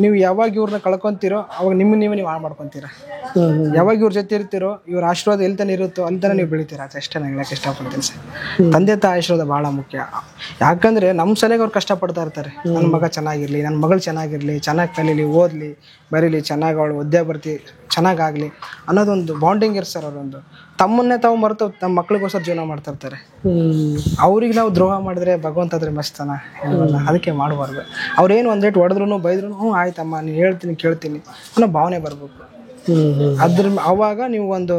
ನೀವು ಯಾವಾಗ ಇವ್ರನ್ನ ಕಳ್ಕೊಂತೀರೋ ಅವಾಗ ನೀವು ಹಾಳು ಮಾಡ್ಕೊತೀರ. ಯಾವಾಗ ಇವ್ರ ಜೊತೆ ಇರ್ತೀರೋ ಇವ್ರ ಆಶೀರ್ವಾದ ಎಲ್ಲಿ ತಾನೆ ಇರುತ್ತೋ ಅಲ್ಲಿ ತಾನೆ ನೀವು ಬೆಳಿತೀರ. ಅಷ್ಟೇ ನಾನು ಹೇಳಕ್ಕೆ ಇಷ್ಟಪಡ್ತೀನಿ ಸರ್. ತಂದೆ ತಾಯಿ ಆಶೀರ್ವಾದ ಭಾಳ ಮುಖ್ಯ. ಯಾಕಂದರೆ ನಮ್ಮ ಸಲುವಾಗಿ ಅವ್ರು ಕಷ್ಟಪಡ್ತಾ ಇರ್ತಾರೆ. ನನ್ನ ಮಗ ಚೆನ್ನಾಗಿರಲಿ, ನನ್ನ ಮಗಳು ಚೆನ್ನಾಗಿರಲಿ, ಚೆನ್ನಾಗಿ ಕಲೀಲಿ, ಓದಲಿ, ಬರೀಲಿ, ಚೆನ್ನಾಗಿ ಅವಳು ವಿದ್ಯೆ ಬರ್ತಿ ಚೆನ್ನಾಗಾಗಲಿ ಅನ್ನೋದೊಂದು ಬಾಂಡಿಂಗ್ ಇರ್ತಾರೆ ಸರ್. ಅವರೊಂದು ತಮ್ಮನ್ನೇ ತಾವು ಮರೆತು ನಮ್ಮ ಮಕ್ಳಿಗೋಸ್ಕರ ಜೀವನ ಮಾಡ್ತಾ ಇರ್ತಾರೆ. ಅವ್ರಿಗೆ ನಾವು ದ್ರೋಹ ಮಾಡಿದ್ರೆ ಭಗವಂತ ಅದ್ರ ಮಸ್ತಾನ, ಅದಕ್ಕೆ ಮಾಡಬಾರ್ದು. ಅವ್ರೇನು ಒಂದು ರೇಟ್ ಹೊಡೆದ್ರು ಬೈದ್ರು ಆಯ್ತಮ್ಮ ನೀನು ಹೇಳ್ತೀನಿ ಕೇಳ್ತೀನಿ ಅನ್ನೋ ಭಾವನೆ ಬರಬೇಕು. ಅವಾಗ ನೀವು ಒಂದು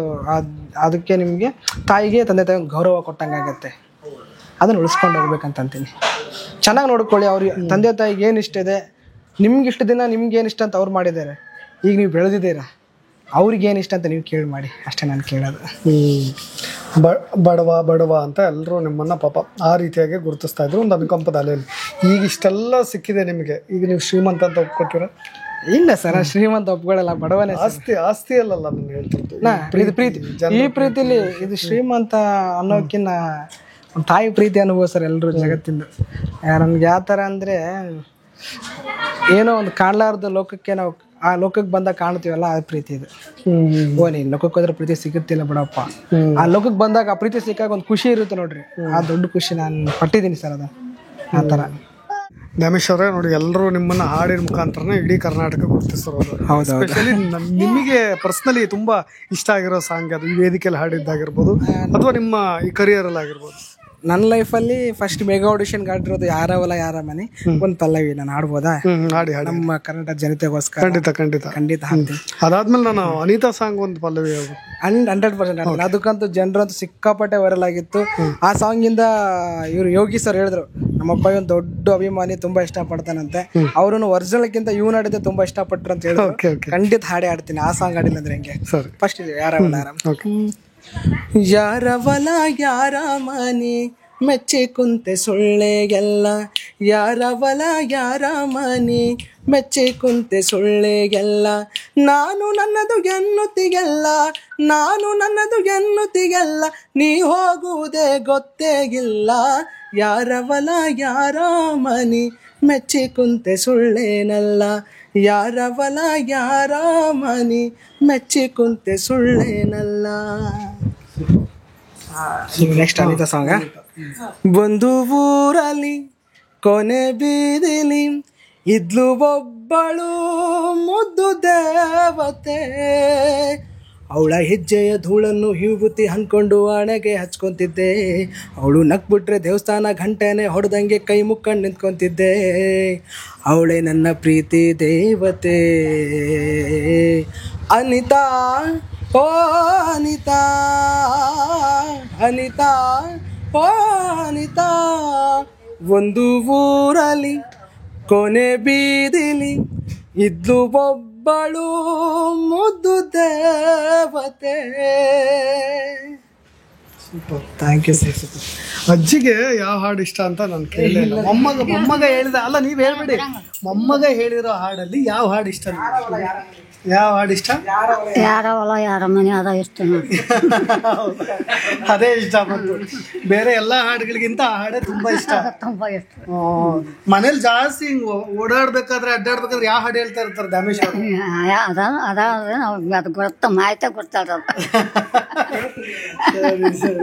ಅದಕ್ಕೆ ನಿಮಗೆ ತಾಯಿಗೆ ತಂದೆ ತಾಯಿ ಗೌರವ ಕೊಟ್ಟಂಗಾಗತ್ತೆ. ಅದನ್ನು ಉಳಿಸ್ಕೊಂಡು ಹೋಗ್ಬೇಕಂತ ಅಂತೀನಿ. ಚೆನ್ನಾಗಿ ನೋಡ್ಕೊಳ್ಳಿ. ಅವ್ರಿಗೆ ತಂದೆ ತಾಯಿಗೆ ಏನು ಇಷ್ಟ ಇದೆ, ನಿಮ್ಗೆ ಇಷ್ಟ ದಿನ ನಿಮ್ಗೆ ಏನು ಇಷ್ಟ ಅಂತ ಅವ್ರು ಮಾಡಿದ್ದಾರೆ. ಈಗ ನೀವು ಬೆಳೆದಿದ್ದೀರಾ, ಅವ್ರಿಗೇನು ಇಷ್ಟ ಅಂತ ನೀವು ಕೇಳಿ ಮಾಡಿ. ಅಷ್ಟೇ ನಾನು ಕೇಳೋದು. ಬಡವ ಅಂತ ಎಲ್ಲರೂ ನಿಮ್ಮನ್ನ ಪಾಪ ಆ ರೀತಿಯಾಗಿ ಗುರುತಿಸ್ತಾ ಇದ್ರು ಒಂದು ಅನುಕಂಪದ ಅಲೆಯಲ್ಲಿ. ಈಗ ಇಷ್ಟೆಲ್ಲ ಸಿಕ್ಕಿದೆ ನಿಮಗೆ, ಈಗ ನೀವು ಶ್ರೀಮಂತ ಅಂತ ಒಪ್ಕೊತೀರಾ? ಇಲ್ಲ ಸರ್, ಶ್ರೀಮಂತ ಒಪ್ಕೊಳ್ಳಲ್ಲ, ಬಡವನೇ. ಆಸ್ತಿ ಅಲ್ಲಲ್ಲ ನಾನು ಹೇಳ್ತಿರ್ತೀನಿ. ಇದು ಪ್ರೀತಿ. ಈ ಪ್ರೀತಿಲಿ ಇದು ಶ್ರೀಮಂತ ಅನ್ನೋಕ್ಕಿನ್ನ ತಾಯಿ ಪ್ರೀತಿ ಅನುಭವ ಸರ್ ಎಲ್ಲರೂ ಜಗತ್ತಿಂದ. ನಮ್ಗೆ ಯಾವ ಥರ ಅಂದರೆ ಏನೋ ಒಂದು ಕಾಣಲಾರ್ದ ಲೋಕಕ್ಕೆ ನಾವು ಆ ಲೋಕಕ್ಕೆ ಬಂದಾಗ ಕಾಣ್ತೀವಲ್ಲ, ಆ ಪ್ರೀತಿ ಇದು. ನೀನು ಲೋಕಕ್ಕೆ ಹೋದ್ರೆ ಪ್ರೀತಿ ಸಿಗುತ್ತಿಲ್ಲ ಬಿಡಪ್ಪ. ಆ ಲೋಕಕ್ಕೆ ಬಂದಾಗ ಆ ಪ್ರೀತಿ ಸಿಕ್ಕಾಗ ಒಂದು ಖುಷಿ ಇರುತ್ತೆ ನೋಡ್ರಿ, ಆ ದೊಡ್ಡ ಖುಷಿ ನಾನು ಪಟ್ಟಿದ್ದೀನಿ ಸರ್. ಅದು ಆ ಥರ. ದ್ಯಾಮೇಶ್ ಅವರೇ ನೋಡಿ, ಎಲ್ಲರೂ ನಿಮ್ಮನ್ನ ಹಾಡಿನ ಮುಖಾಂತರನೇ ಇಡೀ ಕರ್ನಾಟಕ ಗುರುತಿಸಿರೋದು. ಎಸ್ಪೆಷಲಿ ನಿಮಗೆ ಪರ್ಸ್ನಲಿ ತುಂಬಾ ಇಷ್ಟ ಆಗಿರೋ ಸಾಂಗ್ ಅದು, ಈ ವೇದಿಕೆಯಲ್ಲಿ ಹಾಡಿದ್ದಾಗಿರ್ಬೋದು ಅಥವಾ ನಿಮ್ಮ ಈ ಕರಿಯರಲ್ಲಿ ಆಗಿರ್ಬೋದು? ನನ್ನ ಲೈಫಲ್ಲಿ ಫಸ್ಟ್ ಮೆಗಾ ಆಡಿಷನ್ ಗಾಡಿರೋದು ಯಾರವಲ್ಲ ಯಾರ ಮನೆ ಒಂದು ಪಲ್ಲವಿ. ನಾನು ಹಾಡ್ಬೋದಾ? ಹಾಡಿ ನಮ್ಮ ಕರ್ನಾಟಕ ಜನತೆಗೋಸ್ಕರ ಖಂಡಿತ ಹಾಡ್ತೀನಿ. ಅದಾದ್ಮೇಲೆ ನಾನು ಅನಿತಾ ಸಾಂಗ್ ಒಂದು ಪಲ್ಲವಿ 100% ಅದಕ್ಕಂತೂ ಜನರಂತೂ ಸಿಕ್ಕಾಪಟ್ಟೆ ವೈರಲ್ ಆಗಿತ್ತು. ಆ ಸಾಂಗ್ ಇಂದ ಇವ್ರು ಯೋಗಿ ಸರ್ ಹೇಳಿದ್ರು, ನಮ್ಮಪ್ಪ ಒಂದು ದೊಡ್ಡ ಅಭಿಮಾನಿ, ತುಂಬಾ ಇಷ್ಟಪಡ್ತಾನಂತೆ. ಅವ್ರನ್ನು ಒರಿಜಿನಲ್ಗಿಂತ ಇವ್ನು ಹಾಡಿದ್ರೆ ತುಂಬಾ ಇಷ್ಟಪಟ್ರು ಅಂತ ಹೇಳಿದ್ರು. ಖಂಡಿತ ಹಾಡೇ ಹಾಡ್ತೀನಿ. ಆ ಸಾಂಗ್ ಹಾಡಿಲ್ಲ ಅಂದ್ರೆ ಹೆಂಗೆ? ಫಸ್ಟ್ ಇದೆ ಯಾರವಲ್ಲ ಯಾರವಲ ಯಾರ ಮನೆ ಮೆಚ್ಚಿ ಕುಂತೆ ಸೊಳ್ಳೆಗೆಲ್ಲ, ಯಾರವಲ ಯಾರ ಮನೆ ಮೆಚ್ಚಿ ಕುಂತೆ ಸೊಳ್ಳೆಗೆಲ್ಲ, ನಾನು ನನ್ನದು ಎನ್ನುತ್ತಿಗೆಲ್ಲ, ನಾನು ನನ್ನದು ಎನ್ನುತ್ತಿಗೆಲ್ಲ, ನೀ ಹೋಗುವುದೇ ಗೊತ್ತೇ ಇಲ್ಲ, ಯಾರವಲ ಯಾರ ಮನೆ ಮೆಚ್ಚಿ ಕುಂತೆ ಸುಳ್ಳೇನಲ್ಲ, ಯಾರವಲ ಯಾರ ಮನೆ ಮೆಚ್ಚಿ ಕುಂತೆ ಸುಳ್ಳೇನಲ್ಲ. ನೆಕ್ಸ್ಟ್ ಅನಿತಾ ಸಾಂಗ. ಒಂದು ಊರಲ್ಲಿ ಕೊನೆ ಬೀದಿಲಿ ಇದ್ಲು ಒಬ್ಬಳು ಮುದ್ದು ದೇವತೆ, ಅವಳ ಹೆಜ್ಜೆಯ ಧೂಳನ್ನು ವಿಭೂತಿ ಅಂದ್ಕೊಂಡು ಹಣೆಗೆ ಹಚ್ಕೊಂತಿದ್ದೆ, ಅವಳು ನಕ್ಬಿಟ್ರೆ ದೇವಸ್ಥಾನ ಘಂಟೆನೆ ಹೊಡೆದಂಗೆ ಕೈ ಮುಕ್ಕೊಂಡು ನಿಂತ್ಕೊಂತಿದ್ದೆ, ಅವಳೇ ನನ್ನ ಪ್ರೀತಿ ದೇವತೆ ಅನಿತಾ. ಓ ಅನಿತಾ, ಅನಿತಾ, ಓ ಅನಿತಾ, ಒಂದು ಊರಲ್ಲಿ ಕೊನೆ ಬೀದಿಲಿ ಇದ್ಲು ಒಬ್ಬಳು ಮುದ್ದು ದೇವತೆ. Thank you sir. ಅಜ್ಜಿಗೆ ಯಾವ ಹಾಡು ಇಷ್ಟ ಅಂತ ನಾನು ಕೇಳಿಲ್ಲ. ಮೊಮ್ಮಗ ಹೇಳಿದ ಅಲ್ಲ, ನೀವು ಹೇಳ್ಬೇಡಿ. ಮೊಮ್ಮಗ ಹೇಳಿರೋ ಹಾಡಲ್ಲಿ ಯಾವ ಹಾಡು ಇಷ್ಟ? ಯಾವ ಹಾಡು ಇಷ್ಟ? ಯಾರವಲ್ಲ ಯಾರ ಮನೆ ಅದ ಇಷ್ಟ. ಅದೇ ಇಷ್ಟ ಬಂತು. ಬೇರೆ ಎಲ್ಲಾ ಹಾಡುಗಳಿಗಿಂತ ಆ ಹಾಡೇ ತುಂಬಾ ಇಷ್ಟ. ತುಂಬಾ ಇಷ್ಟ. ಮನೇಲಿ ಜಾಸ್ತಿ ಹಿಂಗ್ ಓಡಾಡ್ಬೇಕಾದ್ರೆ ಅಡ್ಡಾಡ್ಬೇಕಾದ್ರೆ ಯಾವ ಹಾಡು ಹೇಳ್ತಾ ಇರ್ತಾರೆ ದ್ಯಾಮೇಶ್ ಅವರು? ಅದು ಗೊತ್ತ ಮಾಹಿತಿ ಗೊತ್ತಾಗ. ಸರಿ.